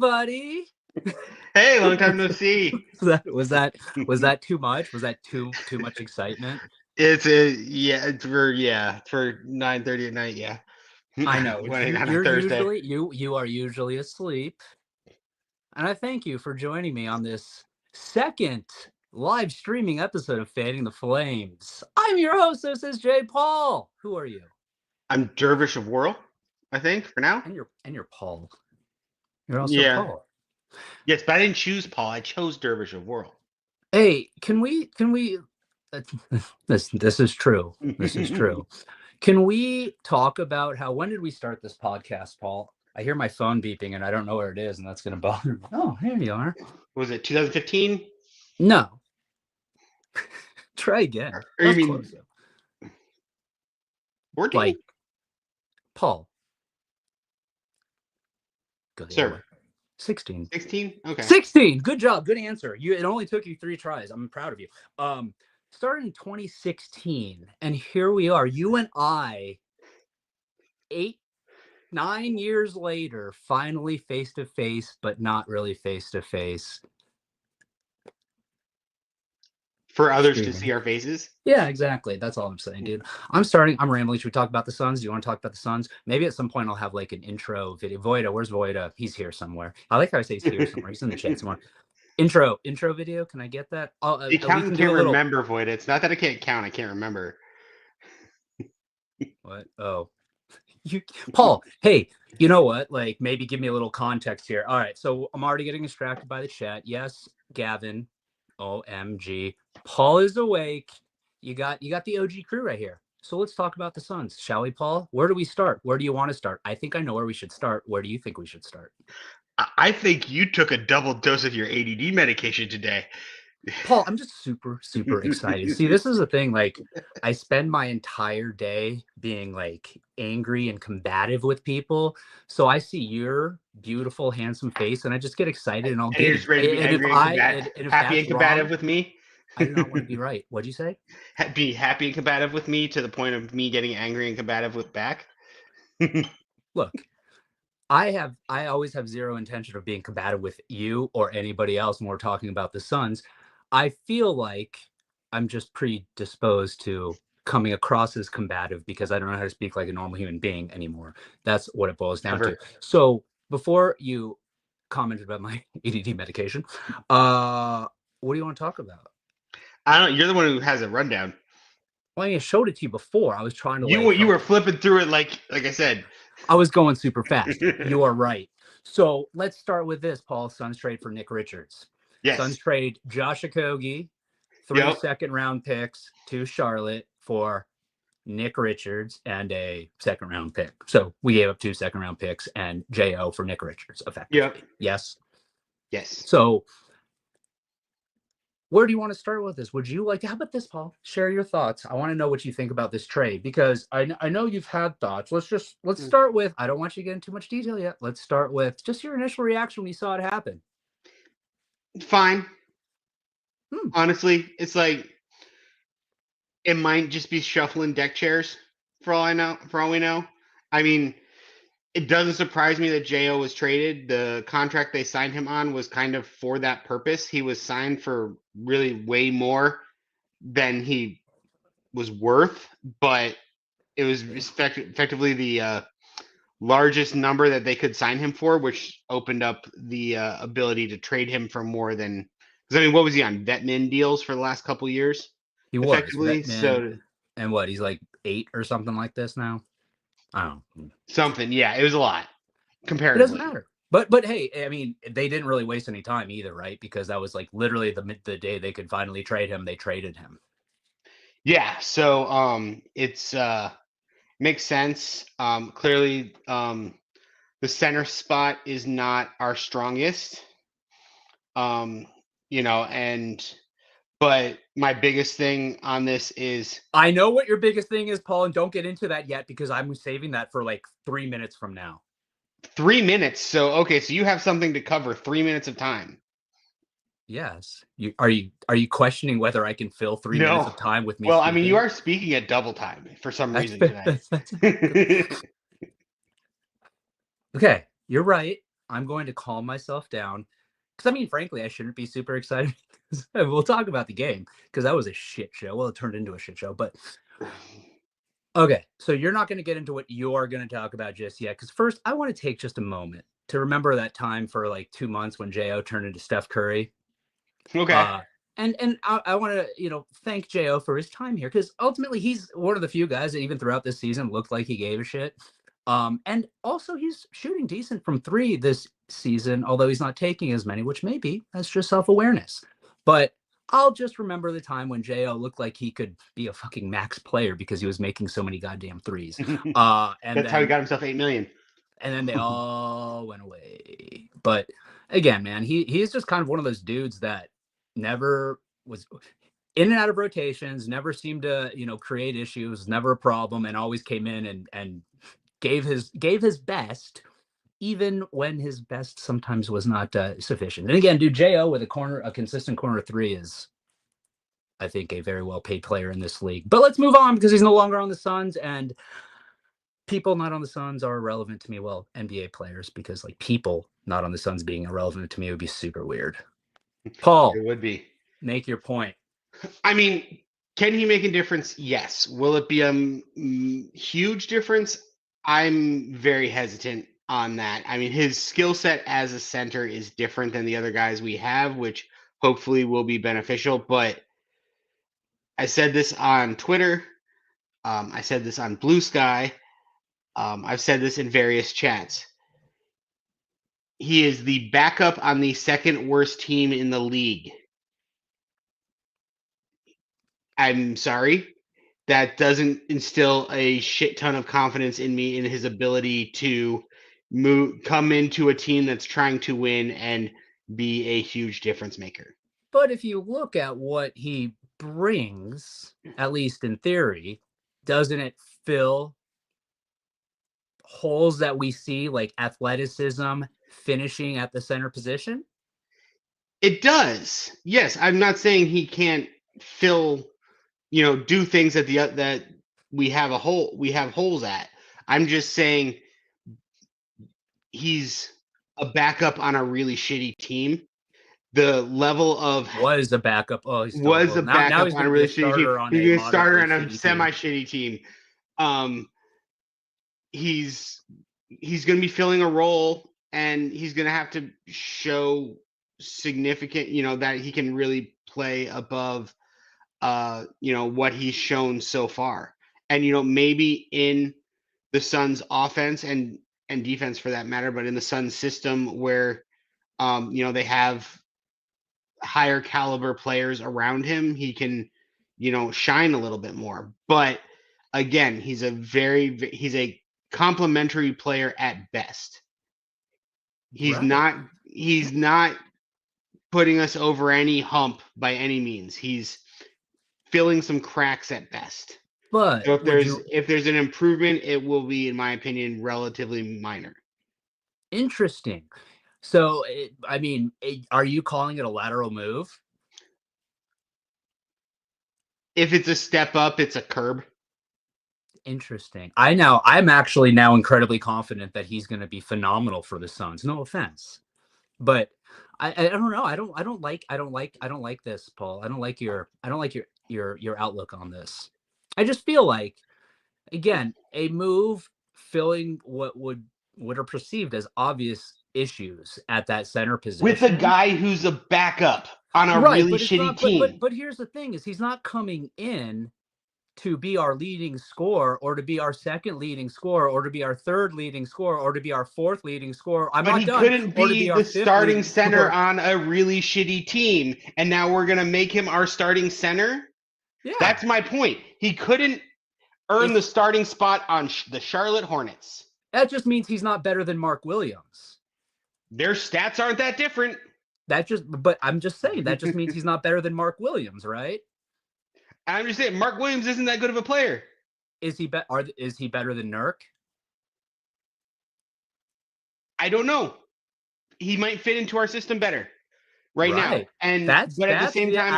buddy. Hey, long time no see. Was that too much? Was that too much excitement? It's for 9:30 at night. Yeah, I know. on a Thursday. You are usually asleep. And I thank you for joining me on this second live streaming episode of Fanning the Flames. I'm your host. This is Jay Paul. Who are you? I'm Dervish of Whirl, I think, for now. And you're Paul. You're also Paul. Yes, but I didn't choose Paul. I chose Dervish of Whirl. Hey, can we this is true. This is true. Can we talk about when did we start this podcast, Paul? I hear my phone beeping and I don't know where it is, and that's going to bother me. Oh, here you are. Was it 2015? No. Try again. Or you mean 14? Like, Paul. Good Sir. 16. 16? Okay. 16. Good job. Good answer. It only took you 3 tries. I'm proud of you. Started in 2016, and here we are. You and I, 9 years later, finally face to face, but not really face to face. For others to see our faces? Yeah, exactly. That's all I'm saying, dude. I'm rambling. Should we talk about the Suns? Do you want to talk about the Suns? Maybe at some point I'll have like an intro video. Voida, where's Voida? He's here somewhere. I like how I say he's here somewhere. He's in the chat somewhere. Intro video. Can I get that? The accountant can't remember, Voida. It's not that I can't count. I can't remember. What? Oh. Paul, hey, you know what? Like, maybe give me a little context here. All right, so I'm already getting distracted by the chat. Yes, Gavin. OMG. Paul is awake. You got the OG crew right here. So let's talk about the Suns, shall we, Paul? Where do we start? Where do you want to start? I think I know where we should start. Where do you think we should start? I think you took a double dose of your ADD medication today. Paul, I'm just super, super excited. See, this is the thing. Like, I spend my entire day being like angry and combative with people. So I see your beautiful, handsome face, and I just get excited, and I'll get just ready to be angry and happy and combative with me. I do not want to be right. What'd you say? Be happy and combative with me to the point of me getting angry and combative with back. Look, I always have zero intention of being combative with you or anybody else when we're talking about the Suns. I feel like I'm just predisposed to coming across as combative because I don't know how to speak like a normal human being anymore. That's what it boils down to. So before you commented about my ADD medication, what do you want to talk about? I don't. You're the one who has a rundown. Well, I showed it to you before. I was trying to. You were flipping through it like I said. I was going super fast. You are right. So let's start with this, Paul. Suns trade for Nick Richards. Yes. Suns trade Josh Okogie, 3 second-round picks to Charlotte for Nick Richards and a second-round pick. So we gave up 2 second-round picks and J.O. for Nick Richards, effectively. Yep. Yes? Yes. So where do you want to start with this? Would you like to, how about this, Paul? Share your thoughts. I want to know what you think about this trade because I know you've had thoughts. Let's start with, I don't want you to get into too much detail yet. Let's start with just your initial reaction when you saw it happen. Fine. Honestly, it's like it might just be shuffling deck chairs for all I know. For all we know, I mean, it doesn't surprise me that Jo was traded. The contract they signed him on was kind of for that purpose. He was signed for really way more than he was worth, but it was effectively the largest number that they could sign him for, which opened up the ability to trade him for more than. Because I mean, what was he on vet-min deals for the last couple of years? He was. So, and what? He's like 8 or something like this now. I don't know. Something, yeah. It was a lot comparatively. It doesn't matter. But hey, I mean, they didn't really waste any time either, right? Because that was like literally the day they could finally trade him. They traded him. Yeah. So it's makes sense. Clearly, the center spot is not our strongest. But my biggest thing on this is I know what your biggest thing is, Paul, and don't get into that yet because I'm saving that for like 3 minutes from now. 3 minutes. So okay, so you have something to cover 3 minutes of time. Yes. Are you questioning whether I can fill 3 minutes of time with me? Well, speaking? I mean, you are speaking at double time for some reason tonight. Okay, you're right. I'm going to calm myself down. Because, I mean, frankly, I shouldn't be super excited. We'll talk about the game because that was a shit show. Well, it turned into a shit show. But, okay, so you're not going to get into what you're going to talk about just yet. Because first, I want to take just a moment to remember that time for like 2 months when Jo turned into Steph Curry. Okay. And I want to thank Jo for his time here, because ultimately he's one of the few guys that even throughout this season looked like he gave a shit. And also he's shooting decent from 3 this season, although he's not taking as many, which maybe that's just self-awareness. But I'll just remember the time when Jo looked like he could be a fucking max player because he was making so many goddamn threes. And that's how he got himself $8 million. And then they all went away. But again, man, he's just kind of one of those dudes that never was in and out of rotations, never seemed to, create issues, never a problem, and always came in and gave his best, even when his best sometimes was not sufficient. And again, dude, Jo with a consistent corner 3 is, I think, a very well paid player in this league. But let's move on because he's no longer on the Suns, and people not on the Suns are irrelevant to me. Well, NBA players, because like people not on the Suns being irrelevant to me would be super weird. Paul, it would be. Make your point. I mean, can he make a difference? Yes. Will it be a huge difference? I'm very hesitant on that. I mean, his skill set as a center is different than the other guys we have, which hopefully will be beneficial. But I said this on Twitter. I said this on Blue Sky. I've said this in various chats. He is the backup on the second worst team in the league. I'm sorry. That doesn't instill a shit ton of confidence in me in his ability to come into a team that's trying to win and be a huge difference maker. But if you look at what he brings, at least in theory, doesn't it fill holes that we see, like athleticism, finishing at the center position? It does. Yes, I'm not saying he can't fill, do things that we have holes at. I'm just saying he's a backup on a really shitty team. The level of was a backup. Oh, he's was a backup now he's on a really shitty team. He's a starter on a semi-shitty team. He's going to be filling a role, and he's going to have to show significant, that he can really play above, what he's shown so far. And, maybe in the Suns offense and defense for that matter, but in the Suns system where, they have higher caliber players around him, he can, shine a little bit more. But again, he's a complementary player at best. He's not putting us over any hump by any means. He's filling some cracks at best. But so if there's an improvement, it will be, in my opinion, relatively minor. Interesting. So, are you calling it a lateral move? If it's a step up, it's a curb. Interesting. I'm actually now incredibly confident that he's going to be phenomenal for the Suns. No offense, but I don't know. I don't like this, Paul. I don't like your outlook on this. I just feel like, again, a move filling what are perceived as obvious issues at that center position with a guy who's a backup on a really shitty team. But here's the thing: is he's not coming in to be our leading scorer, or to be our second leading scorer, or to be our third leading scorer, or to be our fourth leading scorer. But he couldn't be the starting center on a really shitty team, and now we're gonna make him our starting center. Yeah, that's my point. He couldn't earn the starting spot on the Charlotte Hornets. That just means he's not better than Mark Williams. Their stats aren't that different. But I'm just saying that just means he's not better than Mark Williams, right? I'm just saying Mark Williams isn't that good of a player. Is he better than Nurk? I don't know. He might fit into our system better right now. And but at the same time,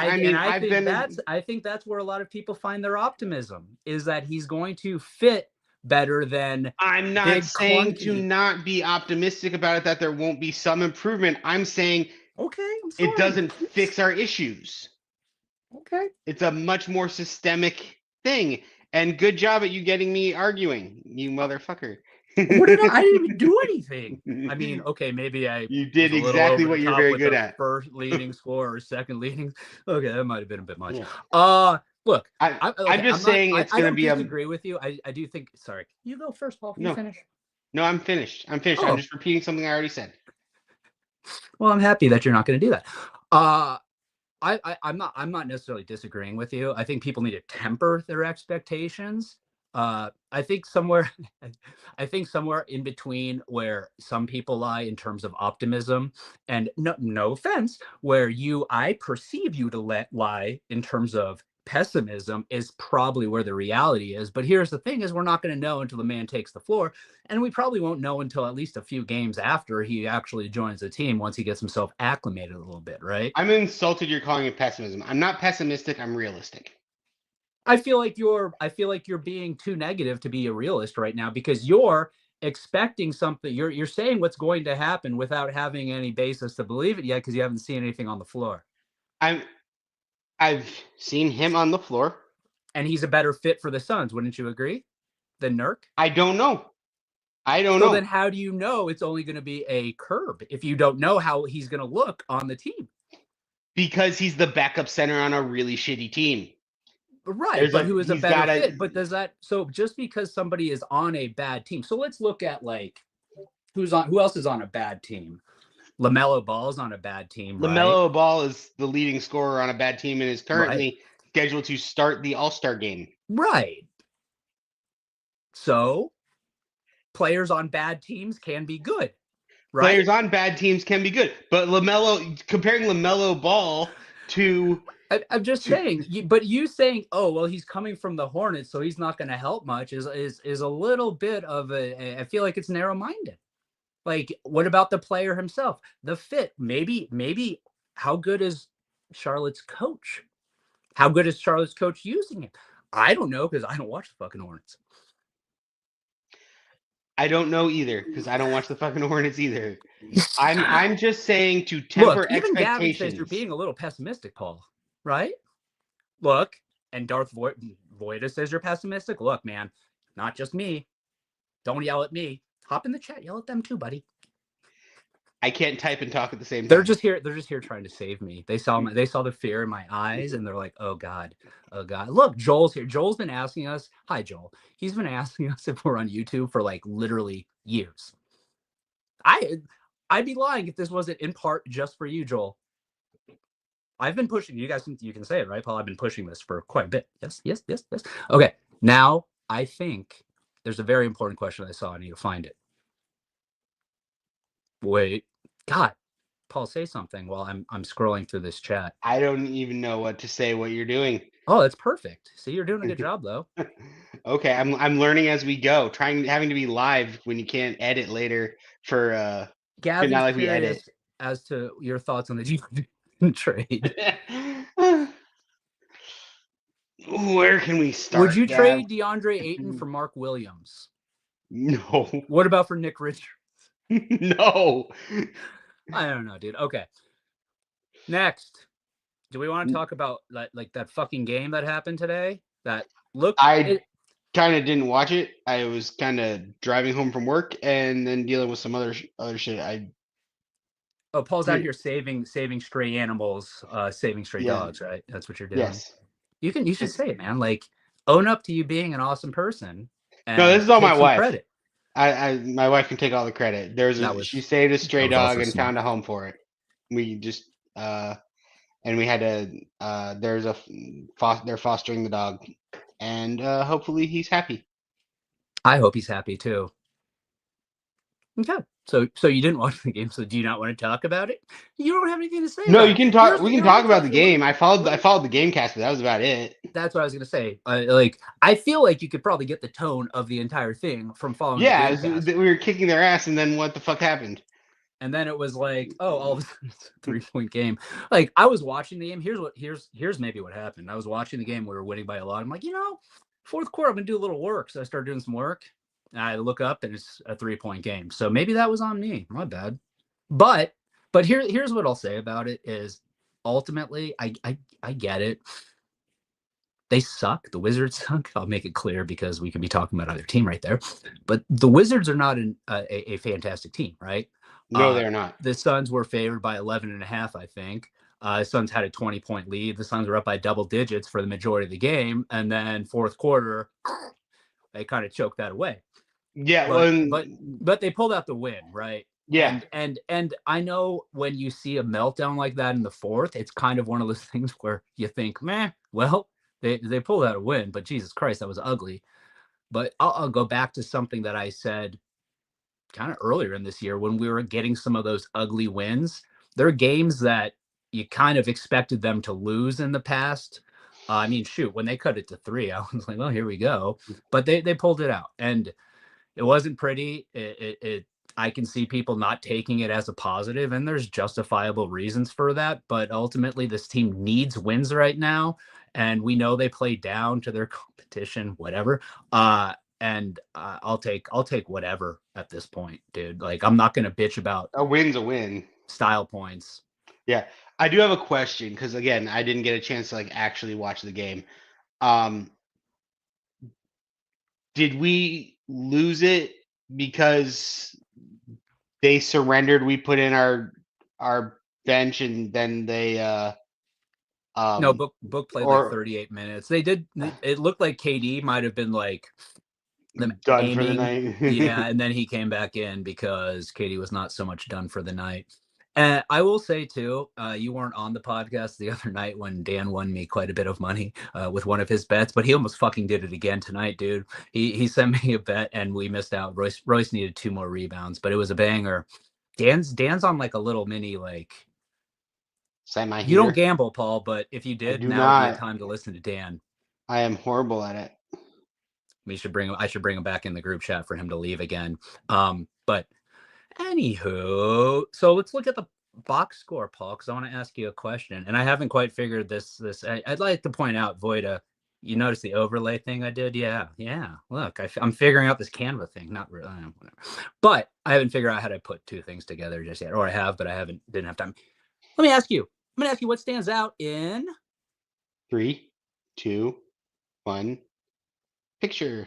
I think that's where a lot of people find their optimism, is that he's going to fit better than I'm not big saying to clunky. not be optimistic about it, that there won't be some improvement. I'm saying Okay, I'm it sorry. doesn't fix our issues. Okay. It's a much more systemic thing. And good job at you getting me arguing, you motherfucker. What did I didn't even do anything. I mean, okay, maybe I You was did a little exactly over the what you're top very with good the at. first leading score or second leading. Okay, that might have been a bit much. Yeah. Look, I'm just I'm not. saying it's I going to don't be a disagree with you. I do think. Sorry, you go first, Paul. You no. finish. No, I'm finished. I'm finished. I'm Oh, just repeating something I already said. well, I'm happy that you're not going to do that. I'm not necessarily disagreeing with you. I think people need to temper their expectations. I think somewhere I think somewhere in between where some people lie in terms of optimism, and no offense, where I perceive you to lie in terms of pessimism is probably where the reality is. But here's the thing is we're not going to know until the man takes the floor, and we probably won't know until at least a few games after he actually joins the team once he gets himself acclimated a little bit, right? I'm insulted you're calling it pessimism. I'm not pessimistic. I'm realistic. I feel like you're being too negative to be a realist right now because you're expecting something. You're saying what's going to happen without having any basis to believe it yet because you haven't seen anything on the floor. I've seen him on the floor. And he's a better fit for the Suns, wouldn't you agree? Than Nurk? I don't know. So then how do you know it's only going to be a curb if you don't know how he's going to look on the team? Because he's the backup center on a really shitty team. Right, but who is a better fit? But But so just because somebody is on a bad team. So let's look at like who else is on a bad team? LaMelo Ball's on a bad team, right? LaMelo Ball is the leading scorer on a bad team and is Right. currently scheduled to start the All-Star game. Right. So players on bad teams can be good. Right? Players on bad teams can be good, but comparing LaMelo Ball to I'm just saying, but you saying, "Oh, well, he's coming from the Hornets, so he's not going to help much," is a little bit of a. I feel like it's narrow-minded. Like, what about the player himself? The fit, maybe. How good is Charlotte's coach? How good is Charlotte's coach using him? I don't know because I don't watch the fucking Hornets. I don't know either because I don't watch the fucking Hornets either. I'm just saying to temper Look, even Gavin says expectations. you're being a little pessimistic, Paul. Right? Look, and Darth Voida says you're pessimistic. Look, man, not just me. Don't yell at me. Hop in the chat. Yell at them too, buddy. I can't type and talk at the same time. They're just here trying to save me. They saw the fear in my eyes, and they're like, "Oh God, oh God." Look, Joel's here. Joel's been asking us. Hi, Joel. He's been asking us if we're on YouTube for like literally years. I'd be lying if this wasn't in part just for you, Joel. I've been pushing you guys. You can say it, right, Paul? I've been pushing this for quite a bit. Yes. Okay, now I think there's a very important question I saw. I need to find it. Wait, God, Paul, say something while I'm scrolling through this chat. I don't even know what to say. What you're doing? Oh, that's perfect. See, you're doing a good job, though. Okay, I'm learning as we go. Having to be live when you can't edit later for Gavin's not like curious we edit. as to your thoughts on the G trade. Where can we start? Would you trade DeAndre Ayton for Mark Williams? No. What about for Nick Richards? No. I don't know, dude. Okay. Next, do we want to talk about like that fucking game that happened today? That looked. I kind of didn't watch it. I was kind of driving home from work and then dealing with some other shit. Paul's out here saving stray animals, saving stray dogs, right? That's what you're doing. Yes. You should say it, man. Like, own up to you being an awesome person. And no, this is all my wife. Credit. My wife can take all the credit. She saved a stray dog and found a home for it. We just and we had to they're fostering the dog, and hopefully he's happy. I hope he's happy too. Okay. So you didn't watch the game, so do you not want to talk about it? You don't have anything to say. No, you can talk. We can talk about the game. I followed the game cast, but that was about it. That's what I was gonna say. I feel like you could probably get the tone of the entire thing from following. Yeah, we were kicking their ass, and then what the fuck happened? And then it was like, oh, all of a sudden it's a 3-point game. Like I was watching the game. Here's maybe what happened. I was watching the game. We were winning by a lot. I'm like, Fourth quarter, I'm gonna do a little work. So I start doing some work. And I look up and it's a 3-point game. So maybe that was on me. My bad. But here's what I'll say about it is ultimately I get it. They suck. The Wizards suck. I'll make it clear because we could be talking about other team right there. But the Wizards are not a fantastic team, right? No, they're not. The Suns were favored by 11.5, I think. Suns had a 20-point lead. The Suns were up by double digits for the majority of the game. And then fourth quarter, they kind of choked that away. Yeah, but they pulled out the win, right? Yeah. And I know when you see a meltdown like that in the fourth, it's kind of one of those things where you think, man, well, they pulled out a win, but Jesus Christ, that was ugly. But I'll go back to something that I said kind of earlier in this year when we were getting some of those ugly wins. There are games that you kind of expected them to lose in the past. I mean, shoot, when they cut it to 3, I was like, well, here we go. But they pulled it out, and it wasn't pretty. I can see people not taking it as a positive, and there's justifiable reasons for that. But ultimately, this team needs wins right now, and we know they play down to their competition, whatever. And I'll take whatever at this point, dude. Like, I'm not gonna bitch about a win's a win. Style points. Yeah, I do have a question because again, I didn't get a chance to like actually watch the game. Did we lose it because they surrendered? We put in our bench and then they no, book played like 38 minutes. They did. It looked like KD might have been like done aiming, for the night. Yeah, and then he came back in because KD was not so much done for the night. And I will say too, you weren't on the podcast the other night when Dan won me quite a bit of money with one of his bets, but he almost fucking did it again tonight, dude. He sent me a bet and we missed out. Royce needed 2 more rebounds, but it was a banger. Dan's on like a little mini like. You don't gamble, Paul, but if you did, now would be a time to listen to Dan. I am horrible at it. I should bring him back in the group chat for him to leave again. But anywho, so let's look at the box score, Paul, because I want to ask you a question, and I haven't quite figured this. I'd like to point out, Voida, you notice the overlay thing I did? Yeah. Look, I'm figuring out this Canva thing. Not really, whatever. But I haven't figured out how to put 2 things together just yet, or I have, but I didn't have time. Let me ask you. I'm gonna ask you what stands out in 3, 2, 1. Picture.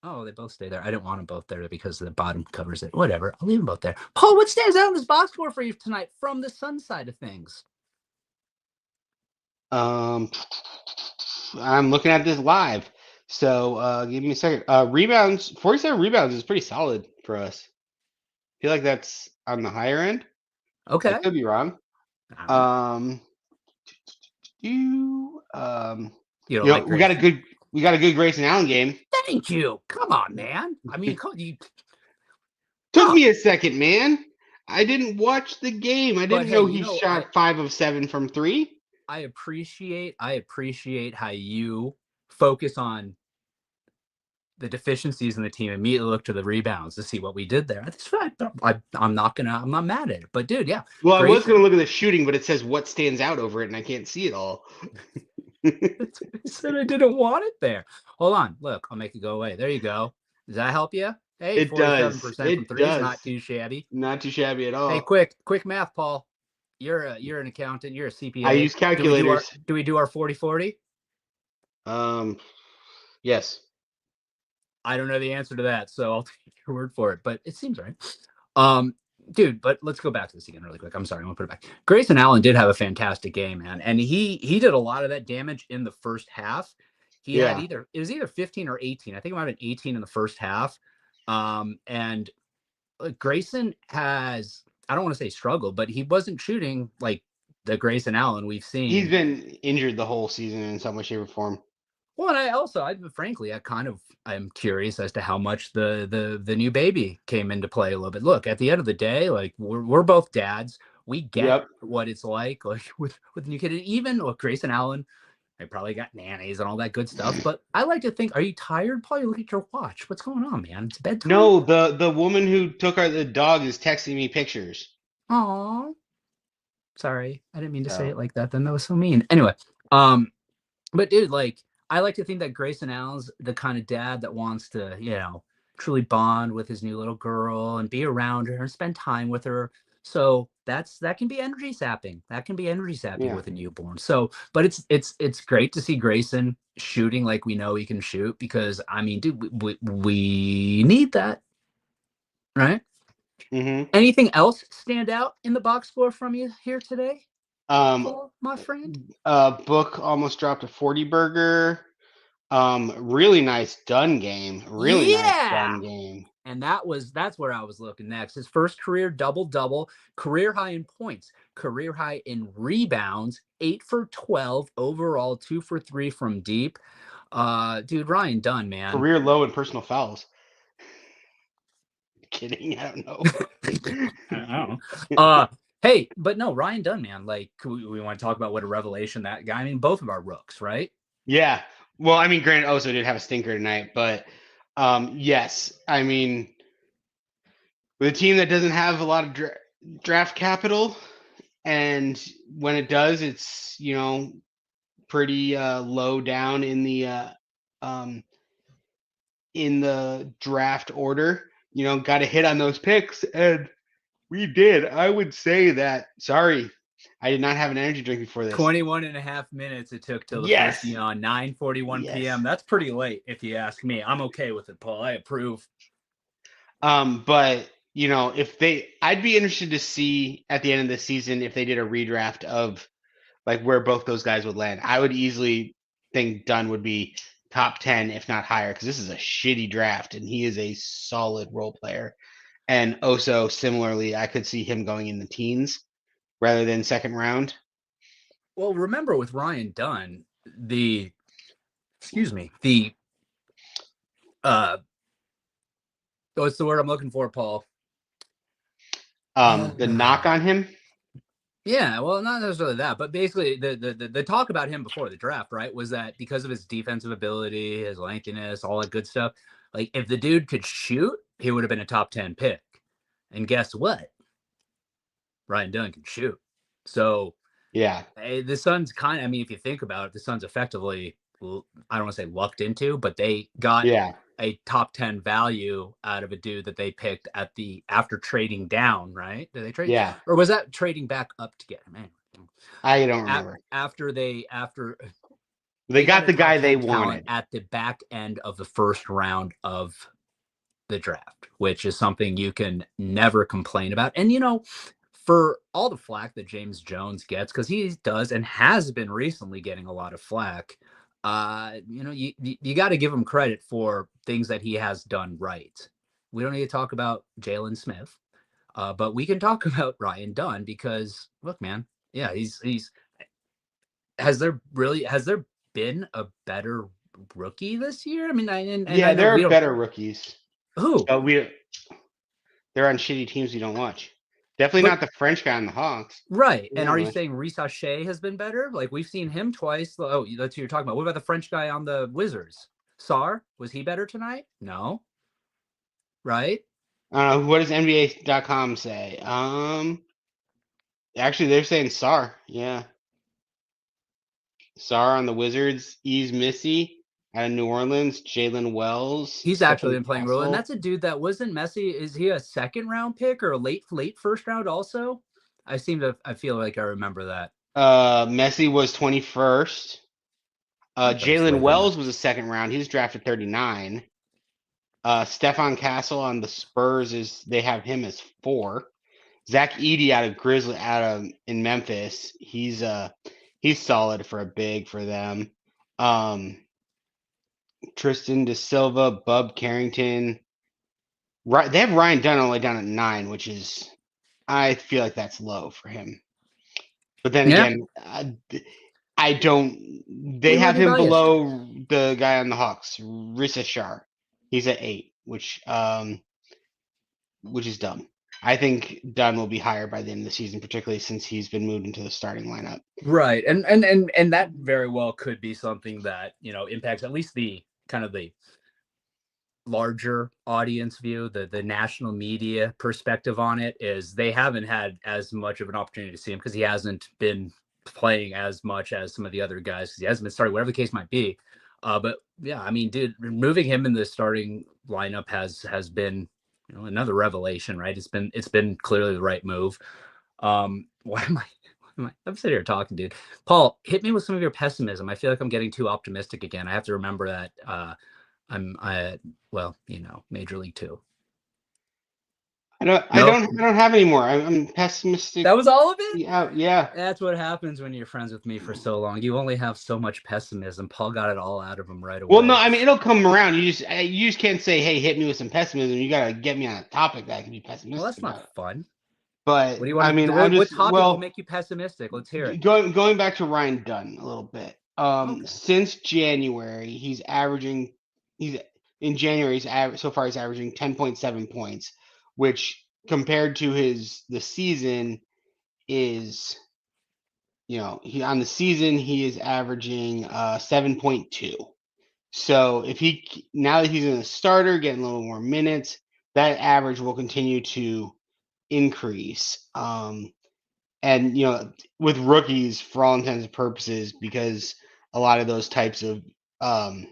Oh, they both stay there. I didn't want them both there because the bottom covers it. Whatever. I'll leave them both there. Paul, what stands out in this box score for you tonight from the Sun side of things? I'm looking at this live. So give me a second. Rebounds, 47 rebounds is pretty solid for us. I feel like that's on the higher end. Okay. I could be wrong. We got a good Grayson Allen game. Thank you. Come on, man. I mean, took me a second, man. I didn't watch the game. I didn't know he shot 5 of 7 from 3. I appreciate how you focus on the deficiencies in the team, immediately look to the rebounds to see what we did there. I'm not mad at it, but dude, yeah. Well, I was gonna look at the shooting, but it says what stands out over it, and I can't see it all. I said I didn't want it there. Hold on, look, I'll make it go away. There you go. Does that help you? Hey, it does. 47% from 3 is not too shabby. Not too shabby at all. Hey, quick math, Paul. You're an accountant. You're a CPA. I use calculators. Do we do our 40-40? Yes. I don't know the answer to that, so I'll take your word for it, but it seems right. Dude, but let's go back to this again really quick. I'm sorry, I'm gonna put it back. Grayson Allen did have a fantastic game, man, and he did a lot of that damage in the first half. He had either 15 or 18. I think it might have been 18 in the first half. And Grayson has, I don't want to say struggled, but he wasn't shooting like the Grayson Allen we've seen. He's been injured the whole season in some way, shape, or form. Well, and I'm curious as to how much the new baby came into play a little bit. Look, at the end of the day, like we're both dads. We get what it's like with new kid. And even with Grayson Allen, they probably got nannies and all that good stuff. But I like to think, are you tired, Paul? You look at your watch. What's going on, man? It's bedtime. No, the woman who took the dog is texting me pictures. Aw. Sorry, I didn't mean to say it like that. Then that was so mean. Anyway, but dude, like I like to think that Grayson Allen's the kind of dad that wants to, truly bond with his new little girl and be around her and spend time with her. So that can be energy sapping. That can be energy sapping Yeah. with a newborn. So, but it's great to see Grayson shooting like we know he can shoot because I mean, dude, we need that, right? Mm-hmm. Anything else stand out in the box score from you here today, Um, Paul, my friend? Book almost dropped a 40 burger. Really nice done game. Really nice Yeah. done game. And that's where I was looking next. His first career double, career high in points, career high in rebounds, 8 for 12 overall, 2 for 3 from deep. Dude, Ryan Dunn, man. Career low in personal fouls. Kidding, I don't know. I don't know. Hey, but no, Ryan Dunn, man. Like, we want to talk about what a revelation that guy. I mean, both of our rooks, right? Yeah. Well, I mean, Grant Oso did have a stinker tonight, but yes, I mean, with a team that doesn't have a lot of draft capital, and when it does, it's pretty low down um, in the draft order. Got to hit on those picks, and we did. I would say that. Sorry, I did not have an energy drink before this. 21 and a half minutes it took till the Yes. first yawn, 9:41 Yes. p.m. That's pretty late, if you ask me. I'm okay with it, Paul. I approve. But I'd be interested to see at the end of the season if they did a redraft of like where both those guys would land. I would easily think Dunn would be top 10, if not higher, because this is a shitty draft and he is a solid role player. And Oso, similarly, I could see him going in the teens rather than second round. Well, remember with Ryan Dunn, the what's the word I'm looking for, Paul? The knock on him. Yeah, well, not necessarily that, but basically the talk about him before the draft, right, was that because of his defensive ability, his lengthiness, all that good stuff, like if the dude could shoot, he would have been a top 10 pick. And guess what? Ryan Dunn can shoot. So yeah, the Suns I mean, if you think about it, the Suns effectively, I don't want to say lucked into, but they got a top 10 value out of a dude that they picked after trading down, right? Did they trade? Yeah. Or was that trading back up to get him? Man, I don't remember. After they got the guy they wanted at the back end of the first round of the draft, which is something you can never complain about. And for all the flack that James Jones gets, because he does and has been recently getting a lot of flack, you got to give him credit for things that he has done right. We don't need to talk about Jalen Smith, but we can talk about Ryan Dunn because look, man, yeah, he's. Has there been a better rookie this year? I mean, there are better rookies. Who? They're on shitty teams we don't watch. Definitely not the French guy on the Hawks. Right. And are you saying Reese Haché has been better? Like, we've seen him twice. Oh, that's who you're talking about. What about the French guy on the Wizards? Sarr? Was he better tonight? No. Right? What does NBA.com say? Actually, they're saying Sarr. Yeah. Sarr on the Wizards. He's Missy out of New Orleans. Jalen Wells. He's actually been playing really. And that's a dude that wasn't Messi. Is he a second round pick or a late first round also? I feel like I remember that. Messi was 21st. Jalen Wells was a second round. He was drafted 39. Stephon Castle on the Spurs they have him as 4. Zach Edey in Memphis. He's solid for a big for them. Tristan Da Silva, Bub Carrington. Right, they have Ryan Dunn only down at 9, which is, I feel like that's low for him. But then again, I don't. They have him below the guy on the Hawks, Risa Shar. He's at 8, which is dumb. I think Dunn will be higher by the end of the season, particularly since he's been moved into the starting lineup. Right, and that very well could be something that impacts at least the kind of the larger audience view, the national media perspective on it. Is they haven't had as much of an opportunity to see him because he hasn't been playing as much as some of the other guys because he hasn't been starting, whatever the case might be. But yeah, I mean, dude, moving him in the starting lineup has been, another revelation, right? It's been clearly the right move. Why am I? I'm sitting here talking, dude. Paul, hit me with some of your pessimism. I feel like I'm getting too optimistic again. I have to remember that well, Major League Two. I No, don't have any more. I'm pessimistic. that was all of it. Yeah, yeah. That's what happens when you're friends with me for so long. You only have so much pessimism. Paul got it all out of him right Well, no, away. I mean it'll come around. You just can't say, "Hey, hit me with some pessimism." You gotta get me on a topic that I can be Well, pessimistic that's not about. fun. But What do you want I to mean, do? I'm What just topic will make you pessimistic? Let's hear it. going back to Ryan Dunn a little bit. Okay. Since January, he's in January so far he's averaging 10.7 points, which compared to the season is he on the season he is averaging 7.2. So if now that he's in a starter, getting a little more minutes, that average will continue to increase. And with rookies, for all intents and purposes, because a lot of those types of um,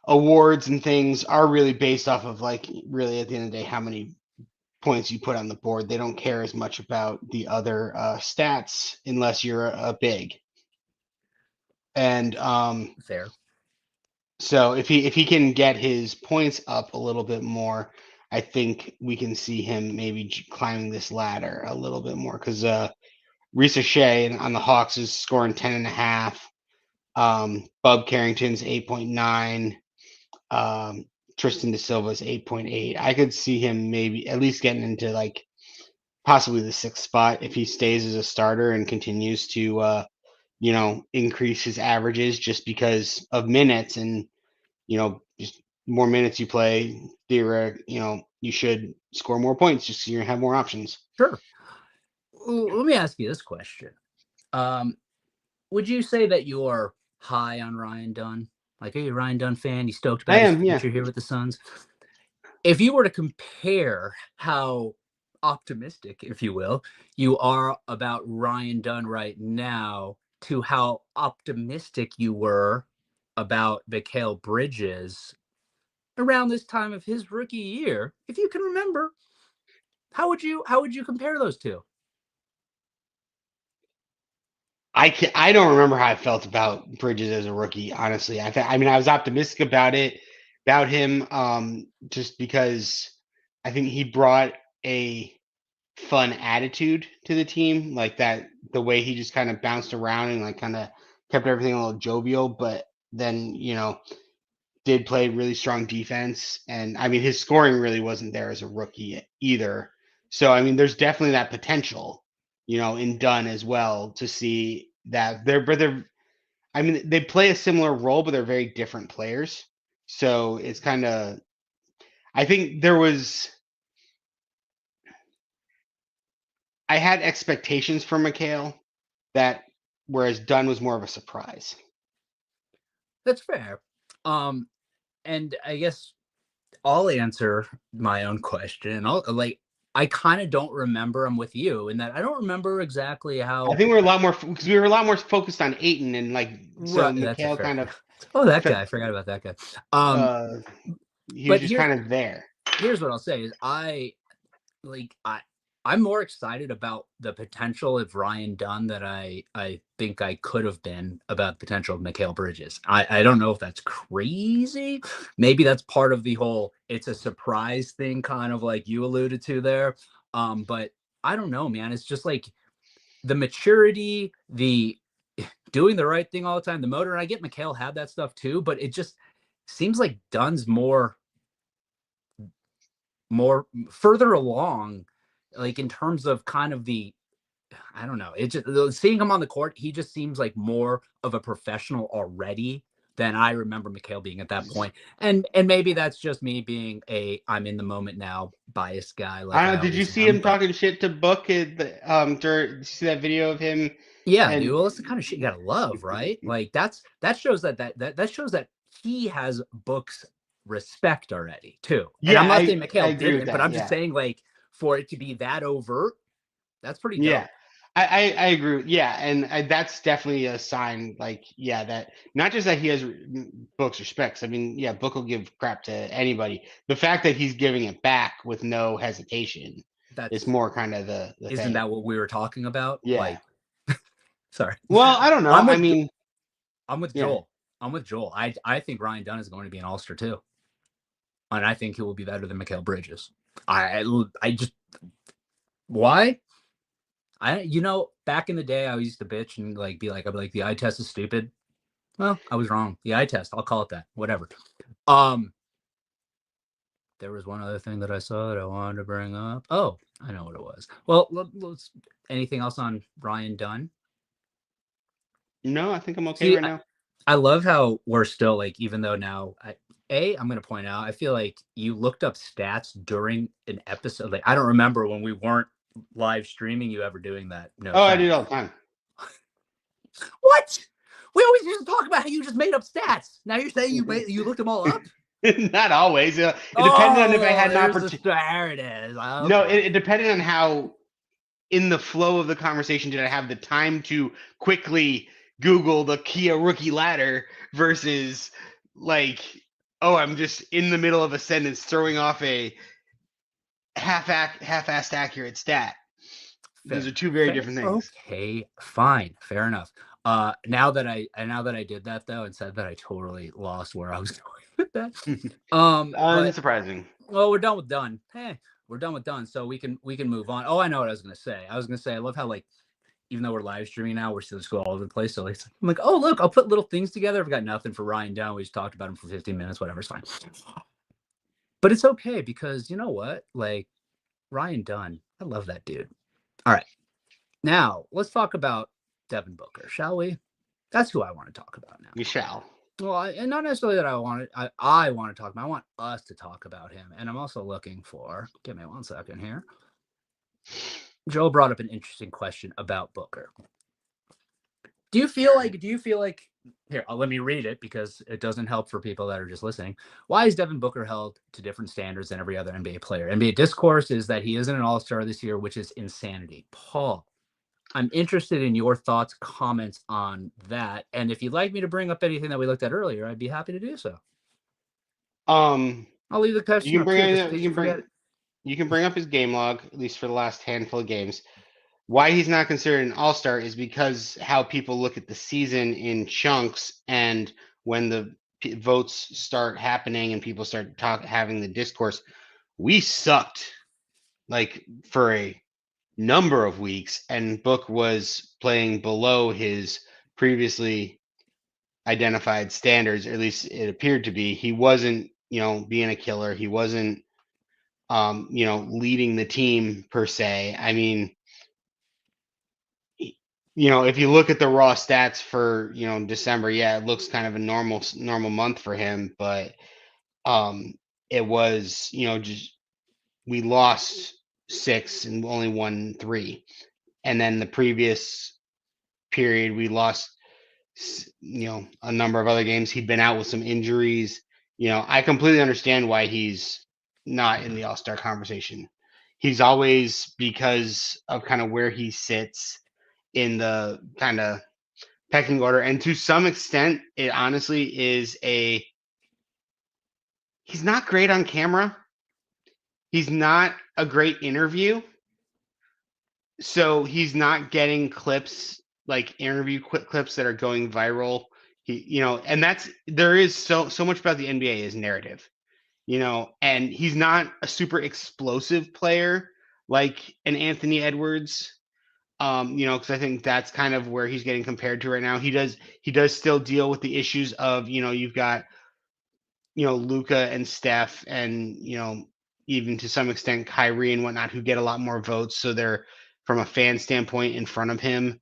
awards and things are really based off of, like, really at the end of the day how many points you put on the board. They don't care as much about the other stats unless you're a big. And Fair. so if he can get his points up a little bit more, I think we can see him maybe climbing this ladder a little bit more, because Risa Shea on the Hawks is scoring 10.5. Bub Carrington's 8.9. Tristan Da Silva's 8.8. I could see him maybe at least getting into, like, possibly the sixth spot if he stays as a starter and continues to increase his averages just because of minutes. And just more minutes you play, you should score more points just so you have more options. Sure. Let me ask you this question. Um, would you say that you're high on Ryan Dunn? Like, are you a Ryan Dunn fan? You stoked I about his am, yeah. future here with the Suns? If you were to compare how optimistic, if you will, you are about Ryan Dunn right now to how optimistic you were about Mikal Bridges around this time of his rookie year, if you can remember, how would you compare those two? I don't remember how I felt about Bridges as a rookie, honestly. I mean, I was optimistic about him, just because I think he brought a fun attitude to the team, like that the way he just kind of bounced around and, like, kind of kept everything a little jovial, but then did play really strong defense. And I mean, his scoring really wasn't there as a rookie either. So I mean, there's definitely that potential, in Dunn as well, to see that they're I mean, they play a similar role, but they're very different players. So it's kind of, I think I had expectations for Mikal, that whereas Dunn was more of a surprise. That's fair. Um, and I guess I'll answer my own question. I kind of don't remember. I'm with you in that I don't remember exactly I how. think we're a lot more because we were a lot more focused on Aiton, and, like, so Right, that's a Mikal fair kind point. of Oh, that guy. I forgot about that guy. uh he was But just here's kind of there. here's what I'll say is like I'm more excited about the potential of Ryan Dunn that I think I could have been about the potential of Mikal Bridges. I don't know if that's crazy. Maybe that's part of the whole it's a surprise thing, kind of like you alluded to there. But I don't know, man. It's just like the maturity, the doing the right thing all the time, the motor. And I get Mikal had that stuff too, but it just seems like Dunn's more further along, like in terms of kind of the I don't know. It just seeing him on the court, he just seems like more of a professional already than I remember Mikal being at that point. And maybe that's just me being a I'm in the moment now biased guy like I don't I know. Did you always see am. him But talking shit to Book? Did you see that video of him? yeah, dude, And well, that's the kind of shit you gotta love, right? Like that shows that shows that he has Book's respect already too. And yeah, I'm not saying I Mikal agree with didn't, but that. I'm just Yeah, saying like for it to be that overt, that's pretty yeah. dope. I agree. Yeah, and that's definitely a sign. Like, yeah, that not just that he has Book's respects. I mean, yeah, Book will give crap to anybody. The fact that he's giving it back with no hesitation is That's more kind of the isn't thing. that what we were talking about? Yeah. Like, sorry. Well, I don't know. I'm I with mean, I'm with yeah. Joel. I'm with Joel. I think Ryan Dunn is going to be an All-Star too. And I think he will be better than Mikal Bridges. I just why? Back in the day I used to bitch and like be like, I'd be like, the eye test is stupid. Well, I was wrong. The eye test, I'll call it that. Whatever. There was one other thing that I saw that I wanted to bring up. Oh, I know what it was. Well, let's anything else on Ryan Dunn? No, I think I'm okay See, right now. I love how we're still like, even though now, I'm going to point out, I feel like you looked up stats during an episode. Like, I don't remember when we weren't live streaming you ever doing that. No Oh, I do it offense. all the time. What? We always used to talk about how you just made up stats. Now you're saying you looked them all up? Not always. It depended on if I had an opportunity. There it is. Okay. No, it depended on how in the flow of the conversation did I have the time to quickly Google the Kia rookie ladder versus like, oh, I'm just in the middle of a sentence throwing off a half-assed accurate stat. Those are two very different things. Okay, fine, fair enough. Now that I did that though and said that, I totally lost where I was going with that. Unsurprising. Well, we're done with Dunn. Hey, we're done with Dunn, so we can move on. Oh, I know what I was gonna say. I was gonna say I love how, like, even though we're live streaming now, we're still just all over the place. So like, I'm like, oh look, I'll put little things together. I've got nothing for Ryan Dunn. We just talked about him for 15 minutes. Whatever, it's fine. But it's okay because you know what? Like, Ryan Dunn, I love that dude. All right, now let's talk about Devin Booker, shall we? That's who I want to talk about now. We shall. Well, and not necessarily that I want to talk about. I want us to talk about him, and I'm also looking for. Give me 1 second here. Joe brought up an interesting question about Booker. Do you feel like here? Let me read it because it doesn't help for people that are just listening. Why is Devin Booker held to different standards than every other NBA player? NBA discourse is that he isn't an All-Star this year, which is insanity. Paul, I'm interested in your thoughts, comments on that, and if you'd like me to bring up anything that we looked at earlier, I'd be happy to do so. I'll leave the question. You can bring up his game log, at least for the last handful of games. Why he's not considered an all-star is because how people look at the season in chunks, and when the votes start happening and people start having the discourse, we sucked like for a number of weeks, and Book was playing below his previously identified standards, or at least it appeared to be. He wasn't, being a killer. He wasn't, leading the team per se. I mean, if you look at the raw stats for, December, yeah, it looks kind of a normal month for him, but it was, just we lost 6 and only won 3. And then the previous period we lost, a number of other games. He'd been out with some injuries. I completely understand why he's not in the All-Star conversation. He's always, because of kind of where he sits in the kind of pecking order, and to some extent it honestly is he's not great on camera. He's not a great interview, so he's not getting clips, like interview clips that are going viral. And there is so much about the NBA is narrative, and he's not a super explosive player like an Anthony Edwards. Because I think that's kind of where he's getting compared to right now. He does still deal with the issues of, you've got, Luka and Steph, and, even to some extent Kyrie and whatnot, who get a lot more votes. So they're, from a fan standpoint, in front of him.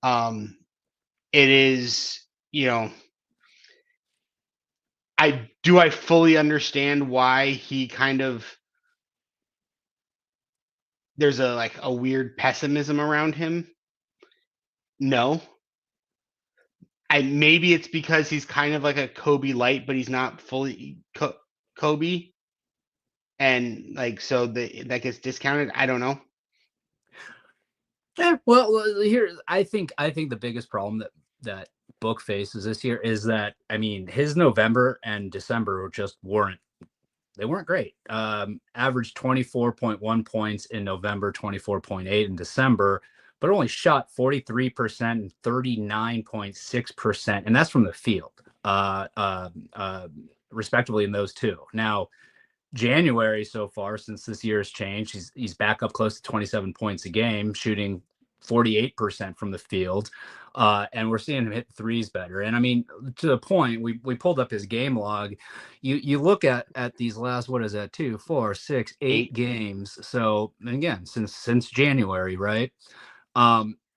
It is, I fully understand why he kind of, there's a weird pessimism around him. No. Maybe it's because he's kind of like a Kobe light, but he's not fully Kobe, and so that gets discounted. I don't know. Well, here I think the biggest problem that Book faces this year is that I mean his November and December weren't great. Averaged 24.1 points in November, 24.8 in December, but only shot 43% and 39.6%, and that's from the field, respectively in those two. Now, January so far, since this year has changed, he's back up close to 27 points a game, shooting 48% from the field. And we're seeing him hit threes better. And I mean, to the point, we pulled up his game log. You look at these last, what is that, 2, 4, 6, 8 games. So again, since January, right?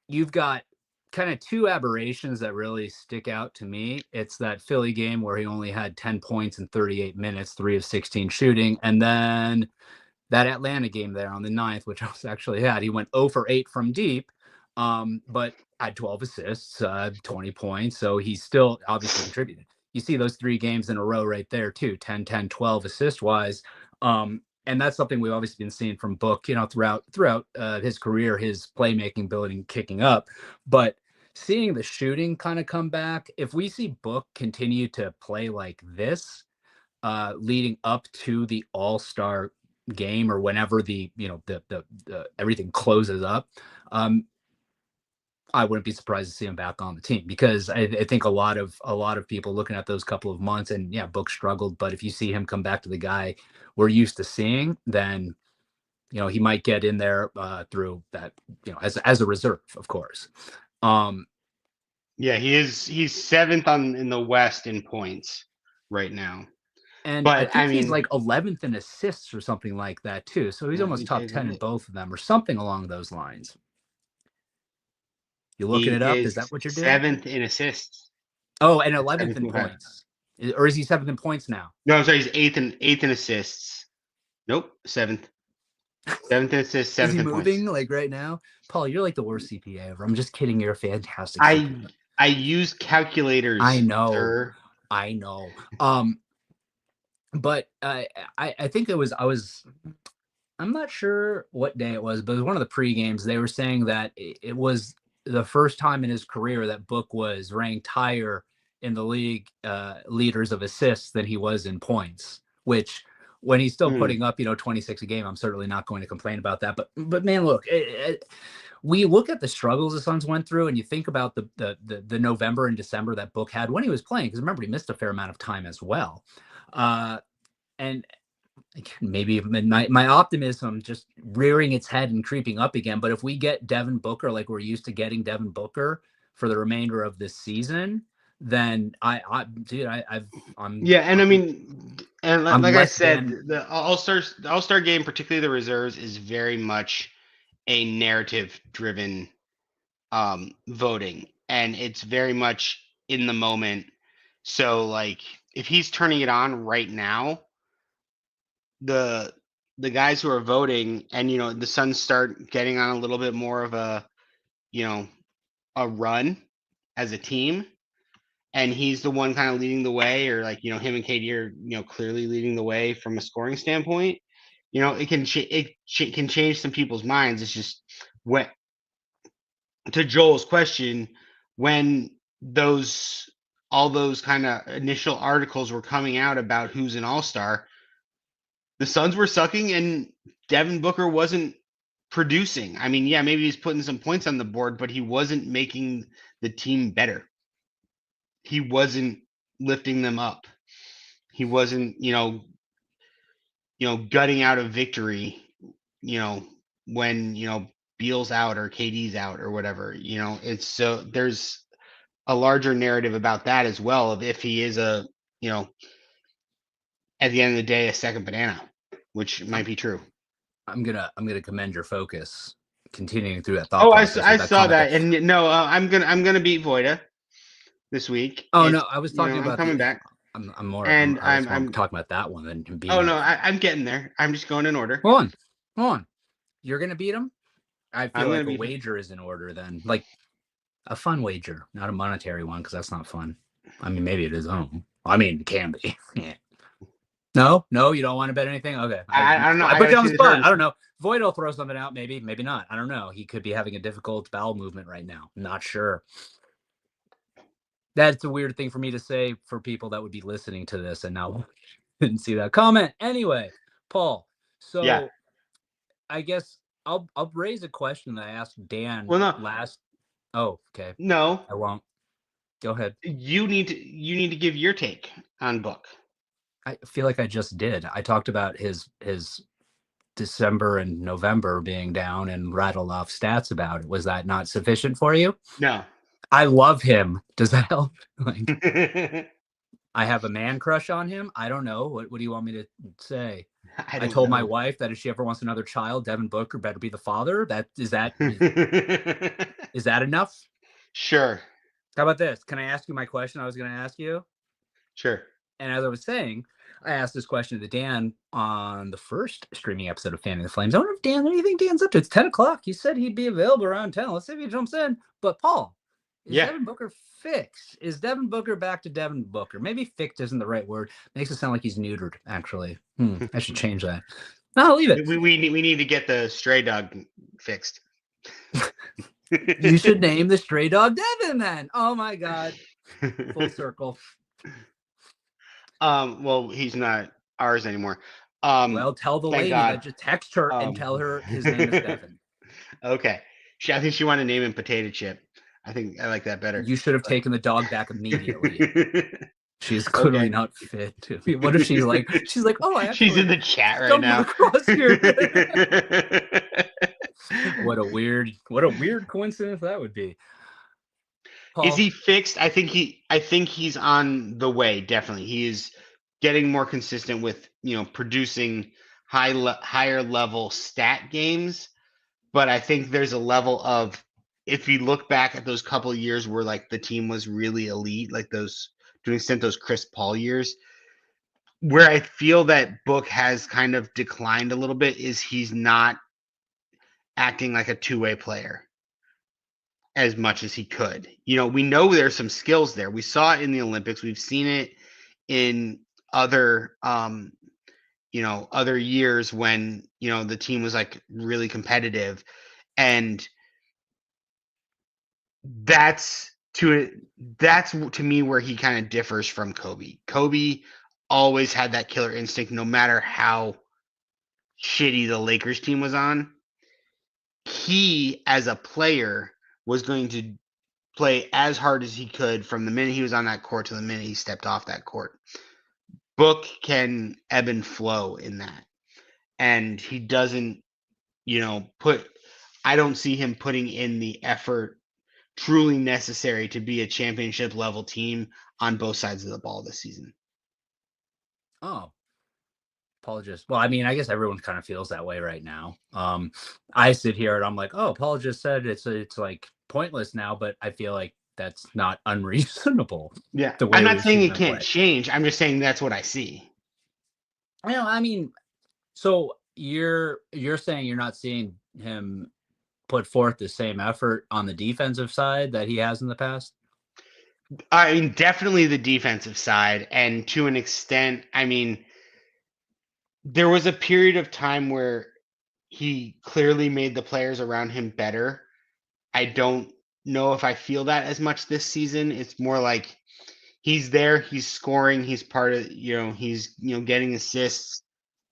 You've got kind of two aberrations that really stick out to me. It's that Philly game where he only had 10 points in 38 minutes, 3 of 16 shooting, and then that Atlanta game there on the 9th, which I was actually had. He went 0 for 8 from deep, but had 12 assists, 20 points. So he's still obviously contributed. You see those 3 games in a row right there too, 10, 10, 12 assist wise. And that's something we've obviously been seeing from Book, throughout his career, his playmaking ability kicking up. But seeing the shooting kind of come back, if we see Book continue to play like this, leading up to the All-Star game or whenever the everything closes up, I wouldn't be surprised to see him back on the team because I think a lot of people looking at those couple of months and yeah, Book struggled, but if you see him come back to the guy we're used to seeing, then he might get in there through that, as a reserve, of course. Yeah, he's 7th in the West in points right now. And but I think he's like 11th in assists or something like that too. So he's almost top 10 in both of them or something along those lines. You looking it up? Is that what you're doing? 7th in assists. Oh, and 11th in points. Or is he 7th in points now? No, I'm sorry. He's 8th in assists. Nope, 7th. 7th in assists, 7th is he in moving points. Like right now? Paul, you're like the worst CPA ever. I'm just kidding. You're a fantastic CPA. I use calculators. I know. Sir. I know. But I think I'm not sure what day it was, but it was one of the pre-games. They were saying that it was the first time in his career that Book was ranked higher in the league leaders of assists than he was in points, which when he's still putting up, 26 a game, I'm certainly not going to complain about that. But man, look, we look at the struggles the Suns went through and you think about the November and December that Book had when he was playing, because remember, he missed a fair amount of time as well. And maybe my optimism just rearing its head and creeping up again. But if we get Devin Booker like we're used to getting Devin Booker for the remainder of this season, then I'm yeah. And I mean, and like I said, the All-Star game, particularly the reserves, is very much a narrative driven voting, and it's very much in the moment. So like if he's turning it on right now, the guys who are voting and the Suns start getting on a little bit more of a a run as a team, and he's the one kind of leading the way, or like him and KD are clearly leading the way from a scoring standpoint, it can change some people's minds. It's just what, to Joel's question, when all those kind of initial articles were coming out about who's an all-star, the Suns were sucking and Devin Booker wasn't producing. I mean, yeah, maybe he's putting some points on the board, but he wasn't making the team better. He wasn't lifting them up. He wasn't, gutting out a victory, when, Beal's out or KD's out or whatever. It's so there's a larger narrative about that as well, of if he is at the end of the day, a second banana, which might be true. I'm gonna commend your focus continuing through that thought process. I saw that, and no, I'm gonna beat Voida this week. Oh no, I was talking about coming back. I'm more, and I'm talking about that one than beating. Oh no, I'm getting there. I'm just going in order. Hold on. You're gonna beat him. I feel like a wager is in order then, like a fun wager, not a monetary one, because that's not fun. I mean, maybe it is. I mean, it can be. Yeah. No, you don't want to bet anything. Okay, I don't know. I I put gotta you on see the the spot. tournament. I don't know. Void will throw something out. Maybe not. I don't know. He could be having a difficult bowel movement right now. Not sure. That's a weird thing for me to say for people that would be listening to this and now didn't see that comment. Anyway, Paul. Yeah. So I guess I'll raise a question that I asked Dan Well, no, last. Oh, okay. no. I won't. Go ahead. You need to give your take on Book. I feel like I just did. I talked about his December and November being down and rattled off stats about it. Was that not sufficient for you? No. I love him. Does that help? Like, I have a man crush on him. I don't know. What do you want me to say? I I don't told my know. wife that if she ever wants another child, Devin Booker better be the father. Is that enough? Sure. How about this? Can I ask you my question I was going to ask you? Sure. And as I was saying, I asked this question to Dan on the first streaming episode of Fanning the Flames. I wonder if anything Dan's up to. It's 10 o'clock. He said he'd be available around 10. Let's see if he jumps in. But Paul, is Yeah. Devin Booker fixed? Is Devin Booker back to Devin Booker? Maybe fixed isn't the right word. Makes it sound like he's neutered, actually. I should change that. No, I'll leave it. We need to get the stray dog fixed. You should name the stray dog Devin then. Oh my God. Full circle. Well, he's not ours anymore. Well, tell the lady God. that just text her and tell her his name is Devin. Okay. I think she wanted to name him Potato Chip. I think I like that better. You should have taken the dog back immediately. She's clearly not fit. What if she's like, oh, she's in the chat right now. What a weird coincidence that would be. Paul, is he fixed? I think he's on the way. Definitely, he is getting more consistent with producing higher level stat games. But I think there's a level of, if you look back at those couple of years where like the team was really elite, like those to an extent those Chris Paul years, where I feel that Book has kind of declined a little bit is he's not acting like a two-way player as much as he could. We know there's some skills there. We saw it in the Olympics. We've seen it in other other years when the team was like really competitive, and that's to me where he kind of differs from Kobe. Kobe always had that killer instinct no matter how shitty the Lakers team was on. He as a player was going to play as hard as he could from the minute he was on that court to the minute he stepped off that court. Book can ebb and flow in that. And he doesn't, I don't see him putting in the effort truly necessary to be a championship level team on both sides of the ball this season. Oh, Paul just, well, I mean, I guess everyone kind of feels that way right now. I sit here and I'm like, oh, Paul just said it's like pointless now, but I feel like that's not unreasonable. Yeah. I'm not saying it can't change. I'm just saying that's what I see. I mean, so you're saying you're not seeing him put forth the same effort on the defensive side that he has in the past? I mean, definitely the defensive side. And to an extent, I mean, there was a period of time where he clearly made the players around him better. I don't know if I feel that as much this season. It's more like he's there, he's scoring, he's part of, he's, getting assists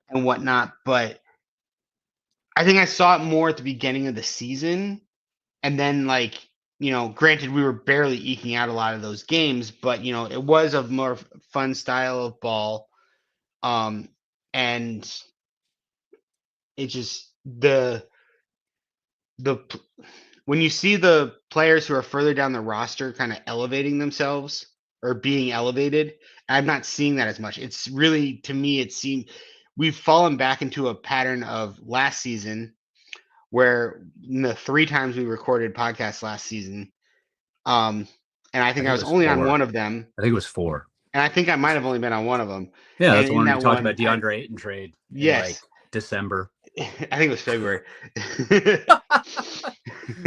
and whatnot. But I think I saw it more at the beginning of the season. And then, like, granted, we were barely eking out a lot of those games, but, it was a more fun style of ball. And it just, when you see the players who are further down the roster kind of elevating themselves or being elevated, I'm not seeing that as much. It's really, to me, it seemed we've fallen back into a pattern of last season where the 3 times we recorded podcasts last season, and I think I was only 4. on one of them. I think it was 4. And I think I might have only been on one of them. Yeah, that's one we talked about DeAndre Ayton trade. Yes. In like December. I think it was February.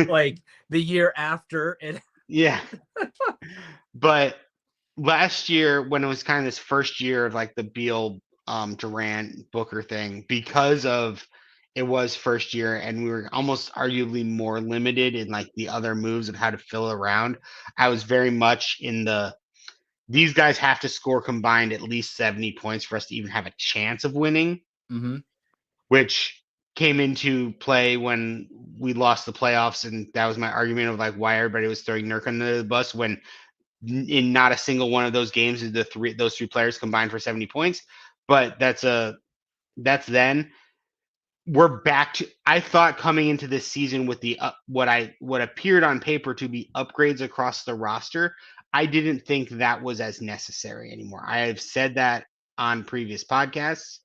Like the year after it. Yeah. But last year, when it was kind of this first year of like the Beal Durant Booker thing because of it was first year and we were almost arguably more limited in like the other moves of how to fill around. I was very much in these guys have to score combined at least 70 points for us to even have a chance of winning, which came into play when we lost the playoffs. And that was my argument of like why everybody was throwing Nurk under the bus when in not a single one of those games did those three players combined for 70 points. But that's then. We're back to I thought coming into this season with the what appeared on paper to be upgrades across the roster, I didn't think that was as necessary anymore. I have said that on previous podcasts.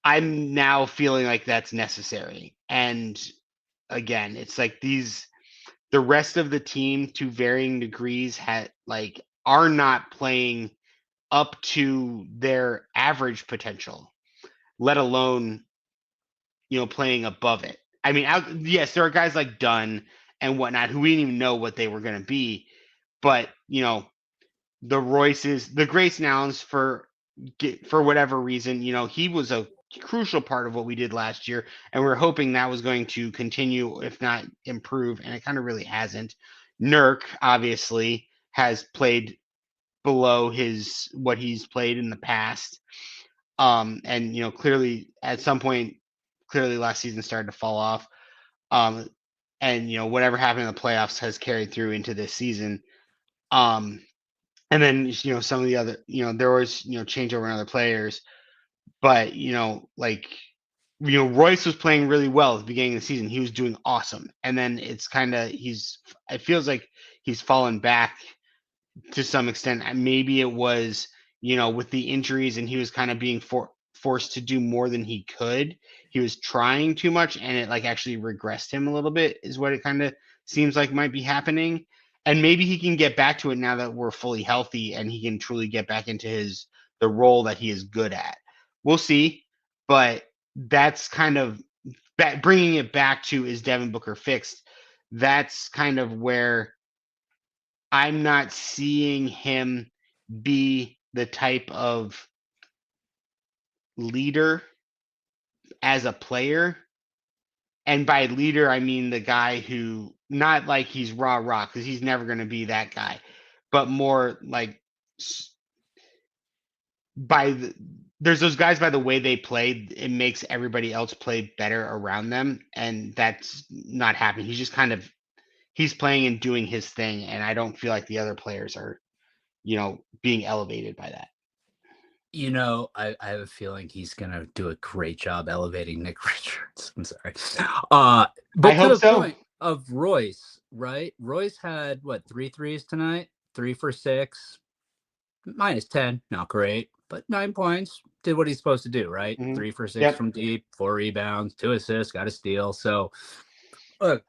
I'm now feeling like that's necessary. And again, it's like the rest of the team to varying degrees are not playing up to their average potential, let alone playing above it. I mean, yes, there are guys like Dunn and whatnot who we didn't even know what they were going to be, but the Royces, the Grayson Allens for whatever reason, he was a crucial part of what we did last year, and we're hoping that was going to continue, if not improve, and it kind of really hasn't. Nurk obviously has played below what he's played in the past, and clearly at some point, last season started to fall off, and whatever happened in the playoffs has carried through into this season. And then some of the other there was changeover in other players, but Royce was playing really well at the beginning of the season. He was doing awesome, and then it's kind of it feels like he's fallen back to some extent. Maybe it was with the injuries and he was kind of being forced to do more than he could. He was trying too much and it like actually regressed him a little bit is what it kind of seems like might be happening. And maybe he can get back to it now that we're fully healthy and he can truly get back into the role that he is good at. We'll see, but that's kind of bringing it back to, is Devin Booker fixed? That's kind of where I'm not seeing him be the type of leader as a player. And by leader, I mean the guy who, not like he's rah, because he's never going to be that guy, but more like there's those guys, by the way they play, it makes everybody else play better around them. And that's not happening. He's just he's playing and doing his thing. And I don't feel like the other players are, being elevated by that. I have a feeling he's going to do a great job elevating Nick Richards. I'm sorry. But I hope so. Point of Royce, right? Royce had, 3 threes tonight? 3 for 6. -10. Not great, but 9 points. Did what he's supposed to do, right? Mm-hmm. 3 for 6 from deep, 4 rebounds, 2 assists, got a steal. So, look,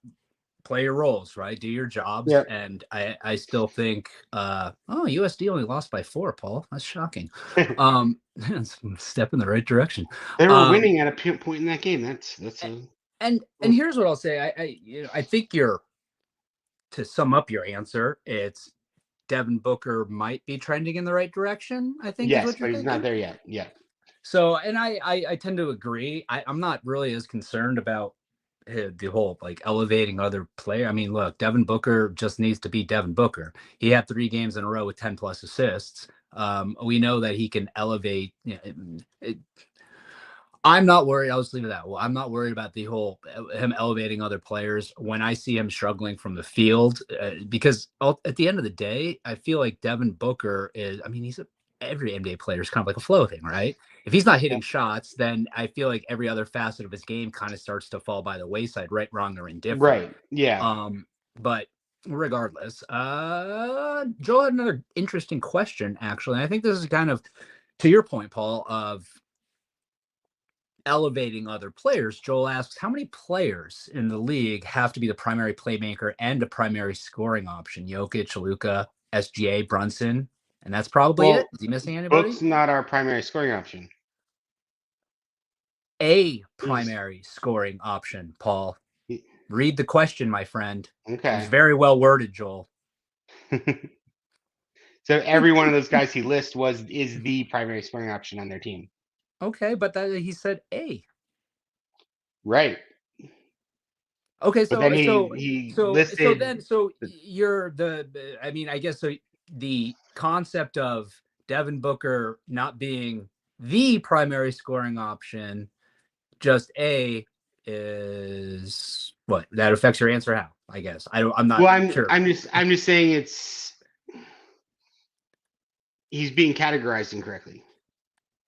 play your roles, right? Do your jobs. Yep. And I still think USD only lost by 4, Paul. That's shocking. It's a step in the right direction. They were winning at a point in that game. And here's what I'll say. I think to sum up your answer, it's Devin Booker might be trending in the right direction, I think. Yes, but he's not there yet. Yeah. So, and I tend to agree. I'm not really as concerned about the whole elevating other player. I mean, look, Devin Booker just needs to be Devin Booker. He had 3 games in a row with 10 plus assists. We know that he can elevate. I'm not worried. I'll just leave it that. Well, I'm not worried about the whole him elevating other players when I see him struggling from the field, because at the end of the day, I feel like Devin Booker is. I mean, every NBA player is kind of like a flow thing, right? If he's not hitting shots, then I feel like every other facet of his game kind of starts to fall by the wayside, right, wrong, or indifferent. Right. Yeah. But regardless, Joel had another interesting question, actually. And I think this is kind of to your point, Paul, of elevating other players. Joel asks, how many players in the league have to be the primary playmaker and a primary scoring option? Jokic, Luka, SGA, Brunson, and that's probably it. Is he missing anybody? Book's not our primary scoring option. A primary scoring option, Paul. Read the question, my friend. Okay. It's very well worded, Joel. It So every one of those guys he lists is the primary scoring option on their team. Okay, but he said A. Right. Okay, But then so he so so listed. then so you're I mean, I guess so the concept of Devin Booker not being the primary scoring option, just A, is what that affects your answer. How? I guess I'm not Well, sure. I'm just saying he's being categorized incorrectly.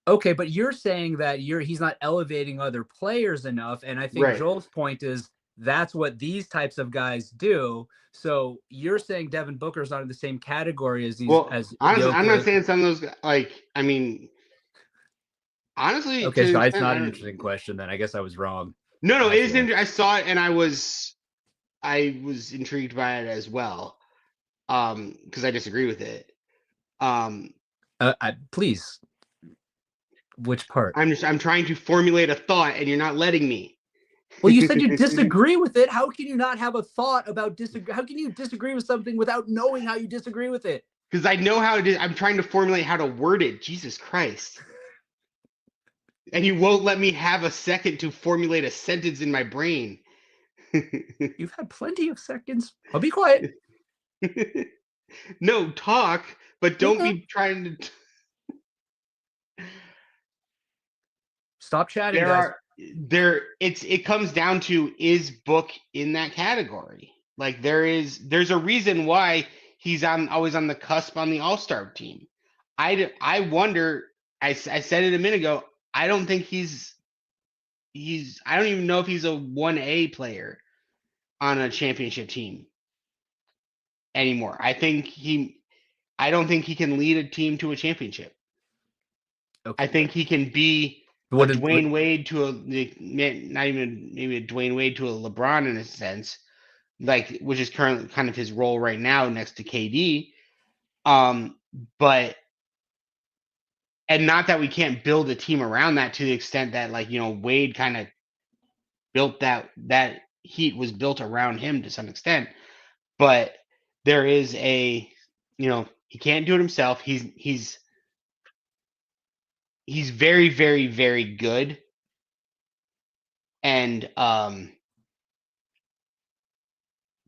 Okay, but you're saying that he's not elevating other players enough, and I think Right. Joel's point is that's what these types of guys do. So you're saying Devin Booker's not in the same category as Well, as honestly, I'm not Jokic. saying some of those like. I mean, honestly, Okay, to an so it's extent, not an interesting question then. I guess I was wrong. No, it is. Halfway. I saw it and I was intrigued by it as well. Because I disagree with it. Please, which part? I'm trying to formulate a thought and you're not letting me. Well, you said you disagree with it. How can you not have a thought about disagree? How can you disagree with something without knowing how you disagree with it? Because I know how it is. I'm trying to formulate how to word it. Jesus Christ. And you won't let me have a second to formulate a sentence in my brain. You've had plenty of seconds. I'll be quiet. No, talk, but don't be trying to. Stop chatting, guys. It comes down to, is Book in that category? Like there's a reason why he's always on the cusp on the All-Star team. I wonder. I said it a minute ago. I don't think he's I don't even know if he's a 1A player on a championship team anymore. I don't think he can lead a team to a championship. Okay. I think he can be a Dwayne Wade to a, not even maybe a Dwayne Wade to a LeBron in a sense, like, which is currently kind of his role right now next to KD. But and not that we can't build a team around that to the extent that, like, Wade kind of built that Heat was built around him to some extent, but there is he can't do it himself. He's very, very, very good. And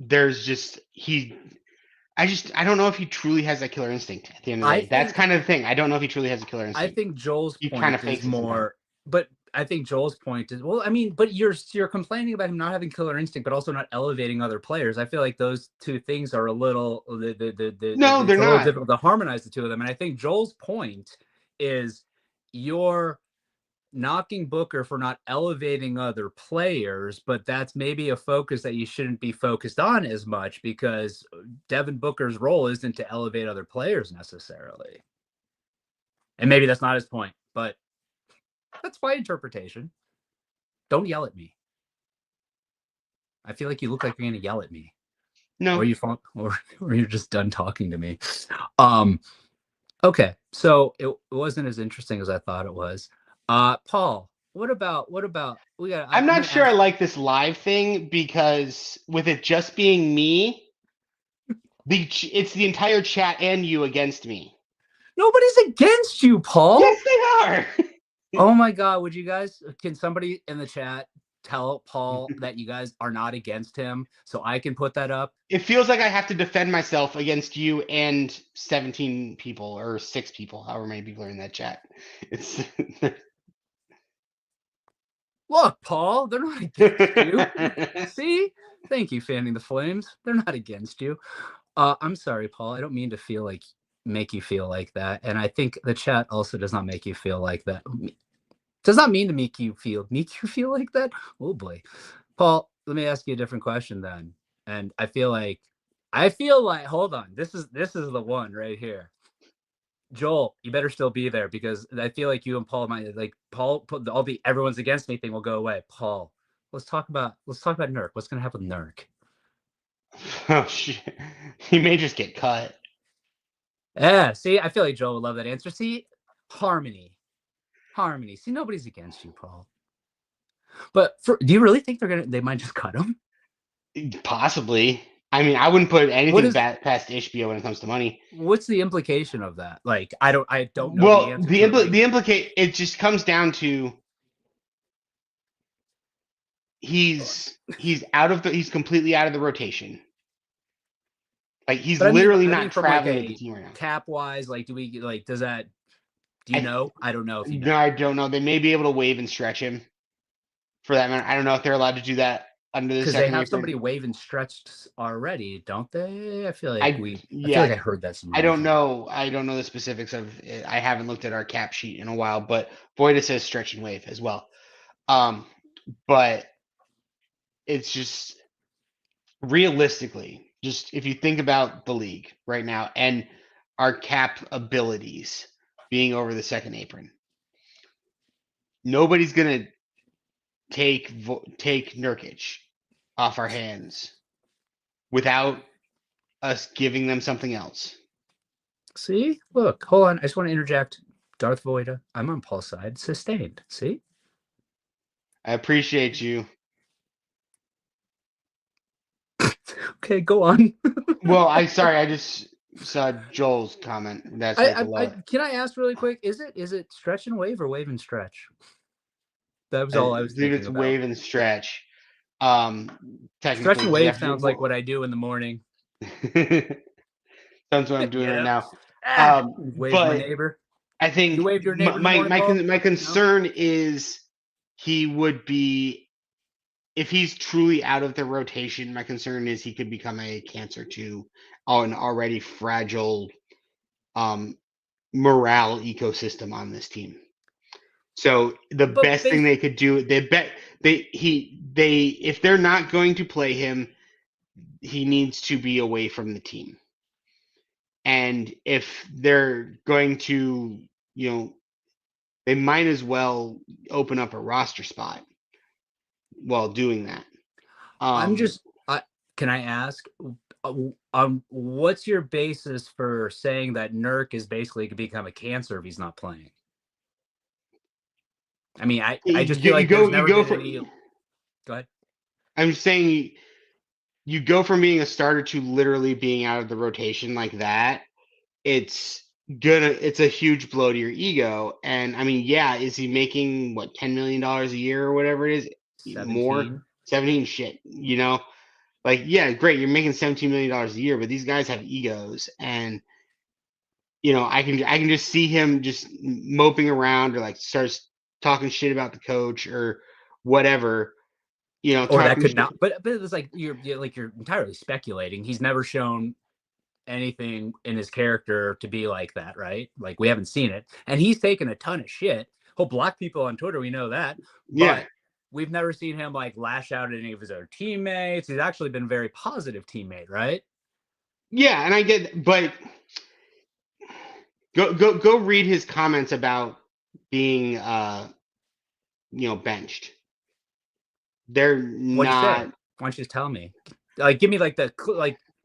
there's just I don't know if he truly has that killer instinct at the end of the day. That's kind of the thing. I don't know if he truly has a killer instinct. I think Joel's he point kind of is fakes more, but I think Joel's point is, well, I mean, but you're complaining about him not having killer instinct, but also not elevating other players. I feel like those two things are a little No, they're it's a little not difficult to harmonize the two of them. And I think Joel's point is you're knocking Booker for not elevating other players, but that's maybe a focus that you shouldn't be focused on as much, because Devin Booker's role isn't to elevate other players necessarily. And maybe that's not his point, but that's my interpretation. Don't yell at me. I feel like you look like you're going to yell at me. No. Or you're just done talking to me. Okay, so it wasn't as interesting as I thought it was. Paul, what about we got? I'm not sure I like this live thing, because with it just being me, it's the entire chat and you against me. Nobody's against you, Paul. Yes, they are. Oh my God! Can somebody in the chat tell Paul that you guys are not against him, so I can put that up? It feels like I have to defend myself against you and 17 people or 6 people, however many people are in that chat. It's Look, Paul, they're not against you. See? Thank you, fanning the flames. They're not against you. I'm sorry, Paul. I don't mean to make you feel like that. And I think the chat also does not make you feel like that. Does not mean to make you feel like that. Oh boy. Paul, let me ask you a different question then. And I feel like hold on. This is the one right here. Joel, you better still be there, because I feel like you and Paul might, like, Paul, all the everyone's against me thing will go away. Paul, let's talk about Nurk. What's gonna happen with Nurk? Oh shit. He may just get cut. Yeah, see, I feel like Joel would love that answer. See, harmony. See, nobody's against you, Paul. But do you really think they might just cut him? Possibly. I mean, I wouldn't put What anything is past Ishbia when it comes to money. what's the implication of that? Like, I don't know the Well, answer to it. Like, the implicate it just comes down to he's completely out of the rotation. Like he's but literally I not mean from like traveling with the a team right now. cap wise, like, do we like does that? Do you know? I don't know if you know. No, I don't know. They may be able to waive and stretch him for that matter. I don't know if they're allowed to do that under the Because they second have apron. somebody wave and stretched already, don't they? I feel like I feel like I heard that somewhere. I don't know. I don't know the specifics of it. I haven't looked at our cap sheet in a while, but Voida says stretch and wave as well. But it's just realistically, just if you think about the league right now and our cap abilities being over the second apron, nobody's gonna take Nurkic off our hands without us giving them something else. See, look, hold on. I just want to interject. Darth Voida, I'm on Paul's side. Sustained. See? I appreciate you. Okay, go on. Well, I just saw Joel's comment. That's like a lot. Can I ask really quick? Is it stretch and wave or wave and stretch? That was I all I was believe thinking it's about. wave and stretch. Stretch Technically, and wave sounds like what I do in the morning. Sounds what I'm doing right now. Wave my neighbor. I think You waved your neighbor in the morning, Paul? my concern is he would be, if he's truly out of the rotation, my concern is he could become a cancer to an already fragile morale ecosystem on this team. So the best thing they could do, if they're not going to play him, he needs to be away from the team. And if they're going to, they might as well open up a roster spot while doing that. Can I ask, what's your basis for saying that Nurk is basically to become a cancer if he's not playing? I mean, I just feel like there's never been any. Go ahead. I'm saying you go from being a starter to literally being out of the rotation like that. It's a huge blow to your ego. And I mean, yeah, is he making what, $10 million a year or whatever it is? 17. More 17 shit, like, yeah, great, you're making $17 million a year, but these guys have egos, and I can just see him just moping around or like starts talking shit about the coach or whatever. Or that could not, but it's like you're entirely speculating. He's never shown anything in his character to be like that, right? Like, we haven't seen it, and he's taken a ton of shit. He'll block people on Twitter, we know that. But we've never seen him like lash out at any of his other teammates. He's actually been a very positive teammate, right? Yeah, and I get, but go read his comments about being benched. They're not. Why don't you just tell me? Like, give me like the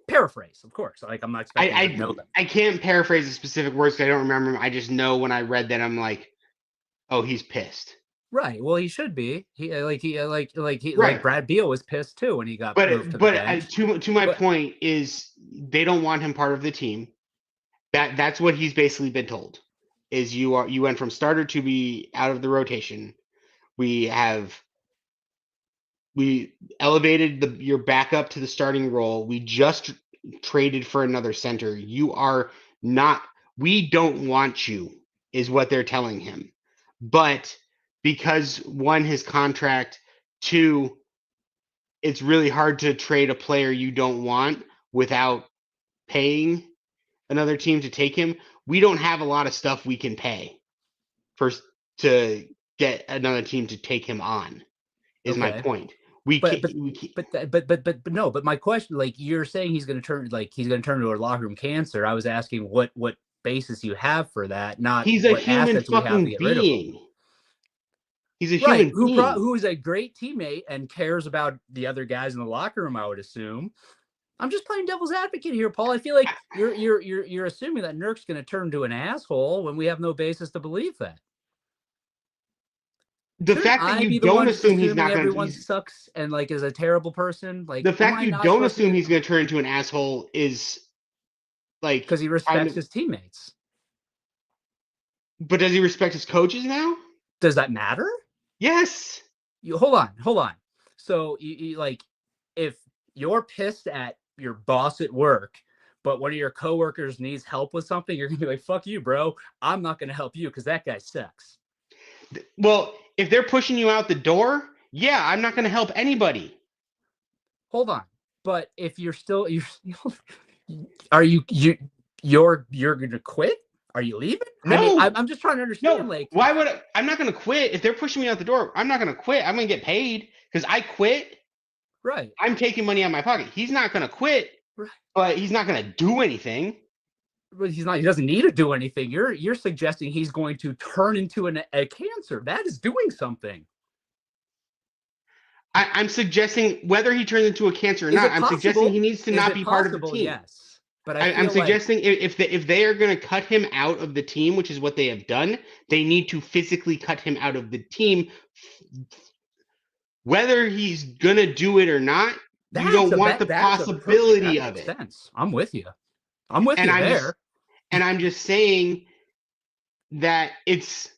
paraphrase, of course. Like, I'm not expecting to know them. I can't paraphrase the specific words because I don't remember them. I just know when I read that, I'm like, oh, he's pissed. Right. Well, he should be. Like Brad Beal was pissed too when he got moved to the bench. To my point is they don't want him part of the team. That's what he's basically been told. Is you went from starter to be out of the rotation. We elevated your backup to the starting role. We just traded for another center. You are not. We don't want you, is what they're telling him. But because one, his contract, two, it's really hard to trade a player you don't want without paying another team to take him. We don't have a lot of stuff we can pay to get another team to take him on. Is my point. But my question, like, you're saying he's going to turn into a locker room cancer. I was asking what basis you have for that. Not he's a human fucking being. He's a human being who is a great teammate and cares about the other guys in the locker room, I would assume. I'm just playing devil's advocate here, Paul. I feel like you're assuming that Nurk's going to turn into an asshole when we have no basis to believe that. The Shouldn't fact that I you be the don't one just assume he's assuming not going to, everyone sucks and like is a terrible person? Like, the am fact I you not don't supposed to assume be? he's going to turn into an asshole is like Because he kind respects of. his teammates. But does he respect his coaches now? Does that matter? Yes. You hold on. So you like, if you're pissed at your boss at work, but one of your coworkers needs help with something, you're gonna be like, "Fuck you, bro. I'm not gonna help you because that guy sucks." Well, if they're pushing you out the door, yeah, I'm not going to help anybody. Hold on, but if you're are you're gonna quit? Are you leaving? I mean, No, I'm just trying to no. understand. Like, Why would I'm not going to quit if they're pushing me out the door? I'm not going to quit. I'm going to get paid because I quit. right, I'm taking money out of my pocket. He's not going to quit, right. but he's not going to do anything. But he's not. He doesn't need to do anything. You're suggesting he's going to turn into a cancer. That is doing something. I'm suggesting whether he turns into a cancer or Is not. it I'm suggesting he possible? needs to Is not it be part of the possible? team. Yes. But I I'm feel like suggesting if they are going to cut him out of the team, which is what they have done, they need to physically cut him out of the team. Whether he's going to do it or not, you that's don't a want the that's a perfect, that possibility of makes it. sense. I'm with you. I'm with And you I'm just there. and I'm just saying that it's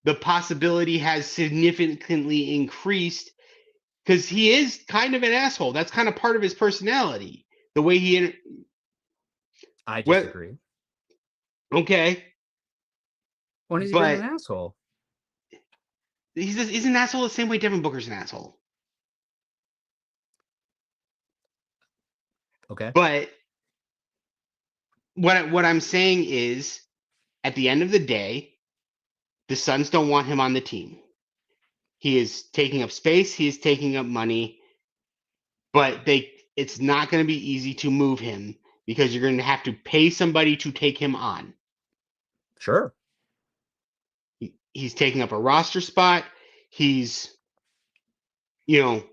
the possibility has significantly increased because he is kind of an asshole. That's kind of part of his personality. The way he I well, disagree. okay, When has he been an but asshole? he's an asshole the same way Devin Booker's an asshole. Okay. But what I'm saying is, at the end of the day, the Suns don't want him on the team. He is taking up space. He is taking up money. But it's not going to be easy to move him because you're going to have to pay somebody to take him on. Sure. He's taking up a roster spot. He's, you know,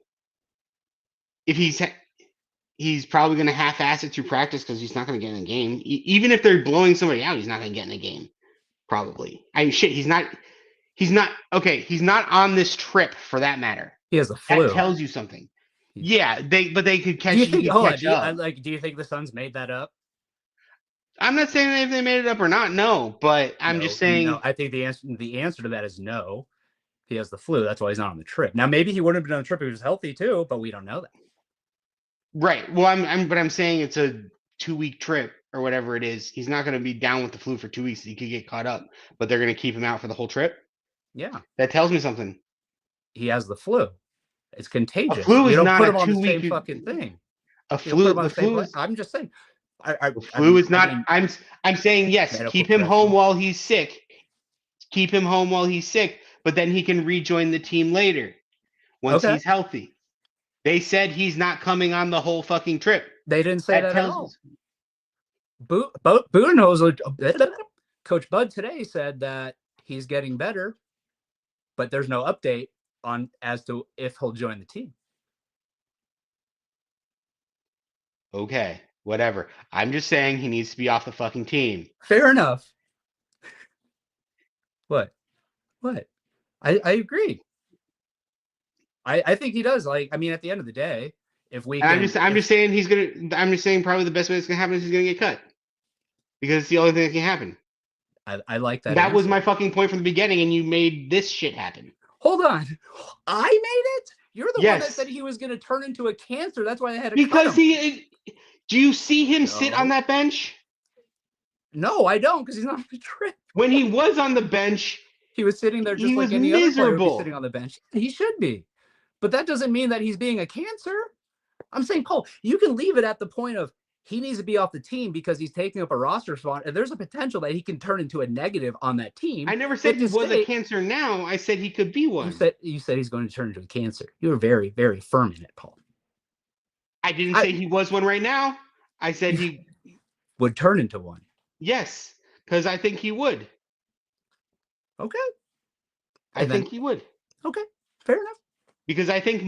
if he's probably going to half-ass it through practice because he's not going to get in a game. Even if they're blowing somebody out, he's not going to get in a game. Probably. I mean, shit. He's not. Okay. He's not on this trip for that matter. He has the That flu. tells you something. Yeah, they could Do catch. you He think? could Hold on. catch up. Do you think the Suns made that up? I'm not saying if they made it up or not. No, but I'm just No, no. saying. I think the answer to that is no. He has the flu. That's why he's not on the trip. Now, maybe he wouldn't have been on the trip if he was healthy too, but we don't know that. Right. Well, I'm saying it's a 2-week trip or whatever it is. He's not going to be down with the flu for 2 weeks. He could get caught up, but they're going to keep him out for the whole trip. Yeah, That tells me something. he has the flu. It's A contagious. flu You is don't not put a him on the 2-week. same fucking thing. A You don't put flu. him on The the same flu plane. is. I'm just saying. The flu is not. I mean, I'm saying yes. medical Keep him home professional. while he's sick. Keep him home while he's sick, but then he can rejoin the team later once Okay. he's healthy. They said he's not coming on the whole fucking trip. They didn't say That that at tells me. all. Budenholzer, Coach Bud today said that he's getting better, but there's no update on as to if he'll join the team. Okay, whatever. I'm just saying he needs to be off the fucking team. Fair enough. What? I agree. I think he does. Like, I mean, at the end of the day, if we And can, I'm just saying he's gonna. I'm just saying probably the best way that's gonna happen is he's gonna get cut because it's the only thing that can happen. I like that. That was answer. my fucking point from the beginning, and you made this shit happen. Hold on, I made it. You're the one that Yes, said he was going to turn into a cancer. That's why I had to because cut him. he. Do you see him sit on No, that bench? no, I don't, because he's not on the trip. When he was on the bench, He was sitting there he just like was any other player would be sitting miserable. on the bench. He should be, but that doesn't mean that he's being a cancer. I'm saying, Paul, you can leave it at the point of he needs to be off the team because he's taking up a roster spot, and there's a potential that he can turn into a negative on that team. I never said he was a cancer now. I said he could be one. You said he's going to turn into a cancer. You were very, very firm in it, Paul. I didn't say he was one right now. I said he would turn into one. Yes, because I think he would. Okay. I think he would. Okay, fair enough. Because I think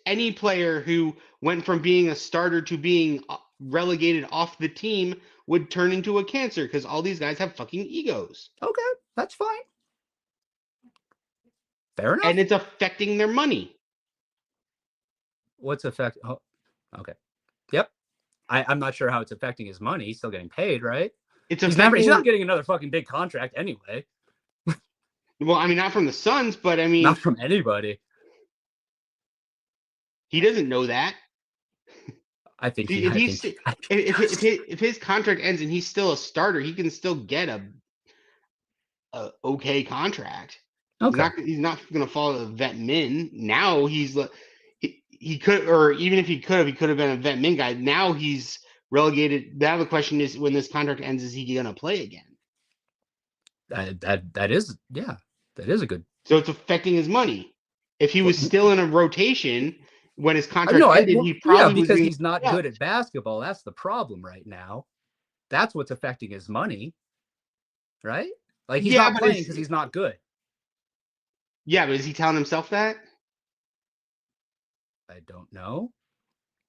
any player who went from being a starter to being relegated off the team would turn into a cancer because all these guys have fucking egos. Okay, that's fine. Fair enough. and it's affecting their money. What's affect? Oh, okay. Yep. I'm not sure how it's affecting his money. He's still getting paid, right? It's He's affecting. not getting another fucking big contract anyway. Well, I mean, not from the Suns, but I mean, Not from anybody. he doesn't know that. I think if his contract ends and he's still a starter, he can still get a okay contract. okay. He's not going to follow the vet min. Now he could, or even if he could have been a vet min guy. Now he's relegated. Now the question is, when this contract ends, is he going to play again? That is a good. So it's affecting his money. If he was still in a rotation when his contract ended, he probably because he's not good at basketball. That's the problem right now. That's what's affecting his money, right? Like he's not playing because he's not good. Yeah, but is he telling himself that? I don't know.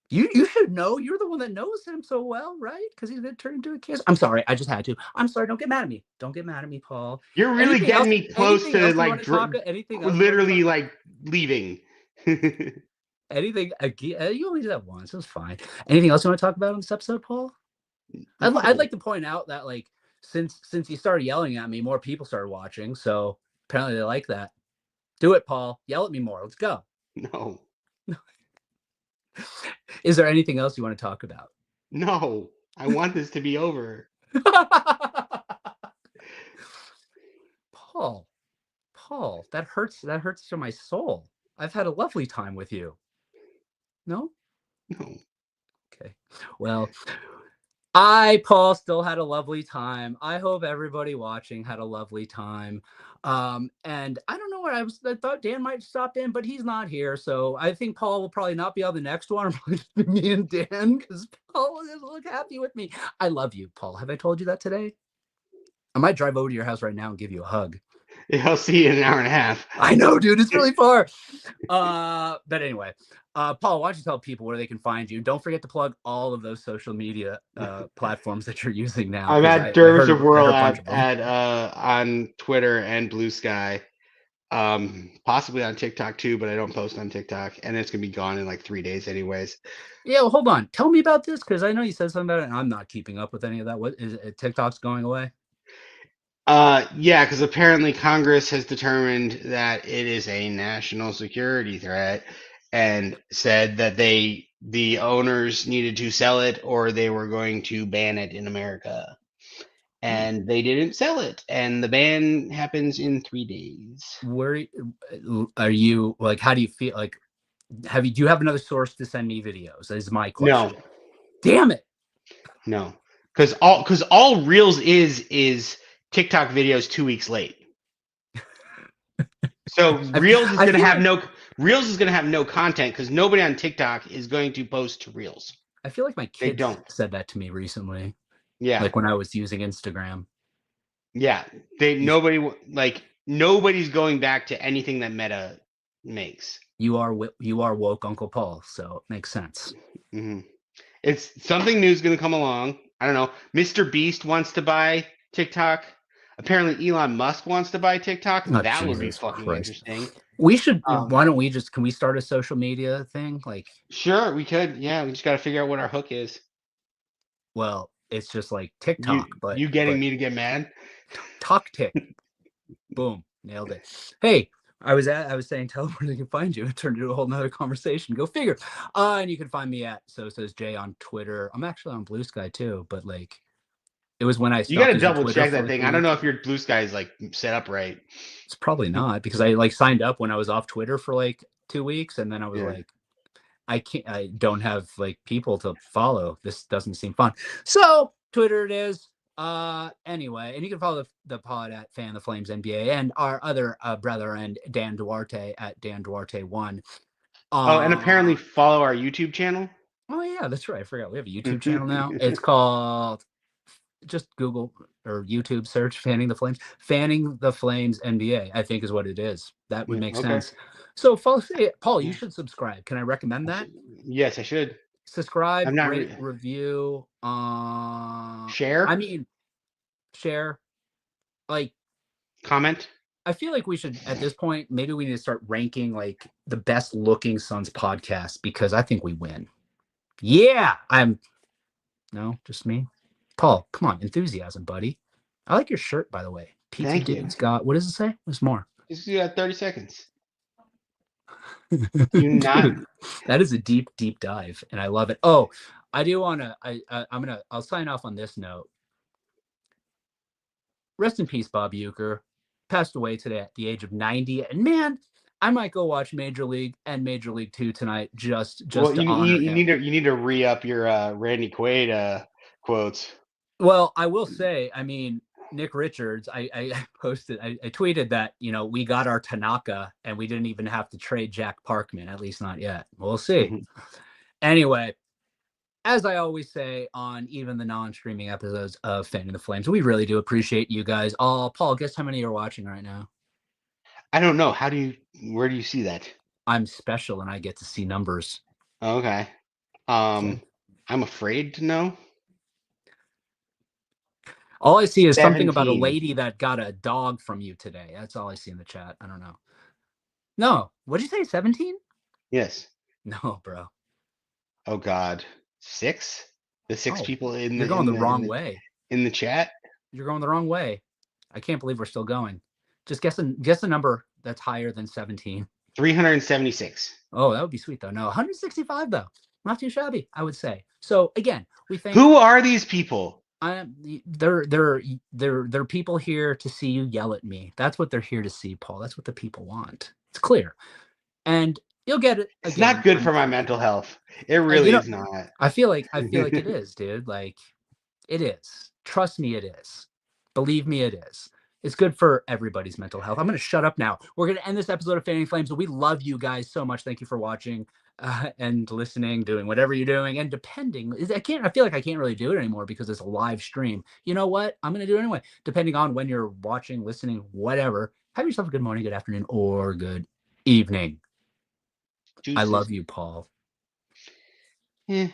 You should know. You're the one that knows him so well, right? Because he's going to turn into a kid. I'm sorry. I just had to. I'm sorry. Don't get mad at me. Don't get mad at me, Paul. You're really getting me close to like literally like leaving. Anything? You only did that once. It was fine. Anything else you want to talk about on this episode, Paul? I'd like to point out that like since you started yelling at me, more people started watching. So apparently they like that. Do it, Paul. Yell at me more. Let's go. No. Is there anything else you want to talk about? No. I want this to be over. Paul, that hurts to my soul. I've had a lovely time with you. No? No. Okay. Well, Paul, still had a lovely time. I hope everybody watching had a lovely time. And I don't know where I thought Dan might stop in, but he's not here. So I think Paul will probably not be on the next one. It'll probably just be me and Dan because Paul doesn't look happy with me. I love you, Paul. Have I told you that today? I might drive over to your house right now and give you a hug. Yeah, I'll see you in an hour and a half. I know, dude. It's really far. But anyway, Paul, why don't you tell people where they can find you? Don't forget to plug all of those social media platforms that you're using now. I'm at Dervish of World on Twitter and Blue Sky. Possibly on TikTok too, but I don't post on TikTok, and it's gonna be gone in like 3 days anyways. Yeah, well, hold on. Tell me about this because I know you said something about it, and I'm not keeping up with any of that. What is it? TikTok's going away? Yeah, because apparently Congress has determined that it is a national security threat and said that the owners needed to sell it or they were going to ban it in America. And they didn't sell it, and the ban happens in 3 days. Where are you? Like, how do you feel? Like, do you have another source to send me videos? Is my question. No. Damn it. No, because all Reels is TikTok videos 2 weeks late. So Reels is gonna have no content because nobody on TikTok is going to post to Reels. I feel like my kids said that to me recently. Yeah, like when I was using Instagram. Yeah, nobody's going back to anything that Meta makes. You are woke, Uncle Paul, so it makes sense. Mm-hmm. It's something new is going to come along. I don't know. Mr. Beast wants to buy TikTok. Apparently, Elon Musk wants to buy TikTok. Oh, that would be fucking interesting. We should. Why don't we can we start a social media thing? Like, sure, we could. Yeah, we just got to figure out what our hook is. Well, it's just like TikTok, but you getting me to get mad? Talk tick. Boom, nailed it. Hey, I was saying tell them where they can find you. It turned into a whole nother conversation. Go figure. And you can find me at So Says Jay on Twitter. I'm actually on Blue Sky too, but like it was when I you got to double check that thing. I don't know if your Blue Sky is like set up right. It's probably not because I like signed up when I was off Twitter for like 2 weeks, and then I was like, I don't have like people to follow. This doesn't seem fun. So Twitter it is. Anyway, and you can follow the pod at Fan the Flames NBA and our other brother and Dan Duarte at Dan Duarte1. And apparently follow our YouTube channel. Oh yeah, that's right. I forgot we have a YouTube channel now. It's called, just Google or YouTube search Fanning the Flames. Fanning the Flames NBA, I think is what it is. That would make sense. So follow, Paul, you should subscribe. Can I recommend that? Yes, I should. Subscribe, rate, review, share. I mean, share, like, comment. I feel like we should, at this point, maybe we need to start ranking like the best looking Suns podcast because I think we win. Yeah, no, just me. Paul, come on, enthusiasm, buddy. I like your shirt, by the way. Pizza Thank you. Dude's got, what does it say? There's more. Just do that 30 seconds. Do not. Dude, that is a deep, deep dive, and I love it. Oh, I do want to. I'll sign off on this note. Rest in peace, Bob Uecker. Passed away today at the age of 90. And man, I might go watch Major League and Major League 2 tonight just to honor him. You need to re-up your Randy Quaid quotes. Well, I will say, I mean, Nick Richards, I posted, I tweeted that, we got our Tanaka and we didn't even have to trade Jack Parkman, at least not yet. We'll see. Anyway, as I always say on even the non-streaming episodes of Fanning the Flames, we really do appreciate you guys. Oh, Paul, guess how many you're watching right now? I don't know. Where do you see that? I'm special and I get to see numbers. Okay. I'm afraid to know. All I see is 17. something about a lady that got a dog from you today. That's all I see in the chat. I don't know. No. What'd you say? 17? Yes. No, bro. Oh God. 6? The 6 people in You're going the wrong way. In the chat? You're going the wrong way. I can't believe we're still going. Just guess a number that's higher than 17. 376. Oh, that would be sweet though. No, 165 though. Not too shabby, I would say. So again, we thank. Who are these people? They're people here to see you yell at me. That's what they're here to see, Paul. That's what the people want. It's clear. And you'll get it. It's not good for my mental health. It really is not. I feel like it is, dude. Like it is. Trust me, it is. Believe me, it is. It's good for everybody's mental health. I'm going to shut up now. We're going to end this episode of Fanning Flames. We love you guys so much. Thank you for watching and listening, doing whatever you're doing. And I feel like I can't really do it anymore because it's a live stream. You know what? I'm going to do it anyway. Depending on when you're watching, listening, whatever. Have yourself a good morning, good afternoon, or good evening. Juices. I love you, Paul. Yeah.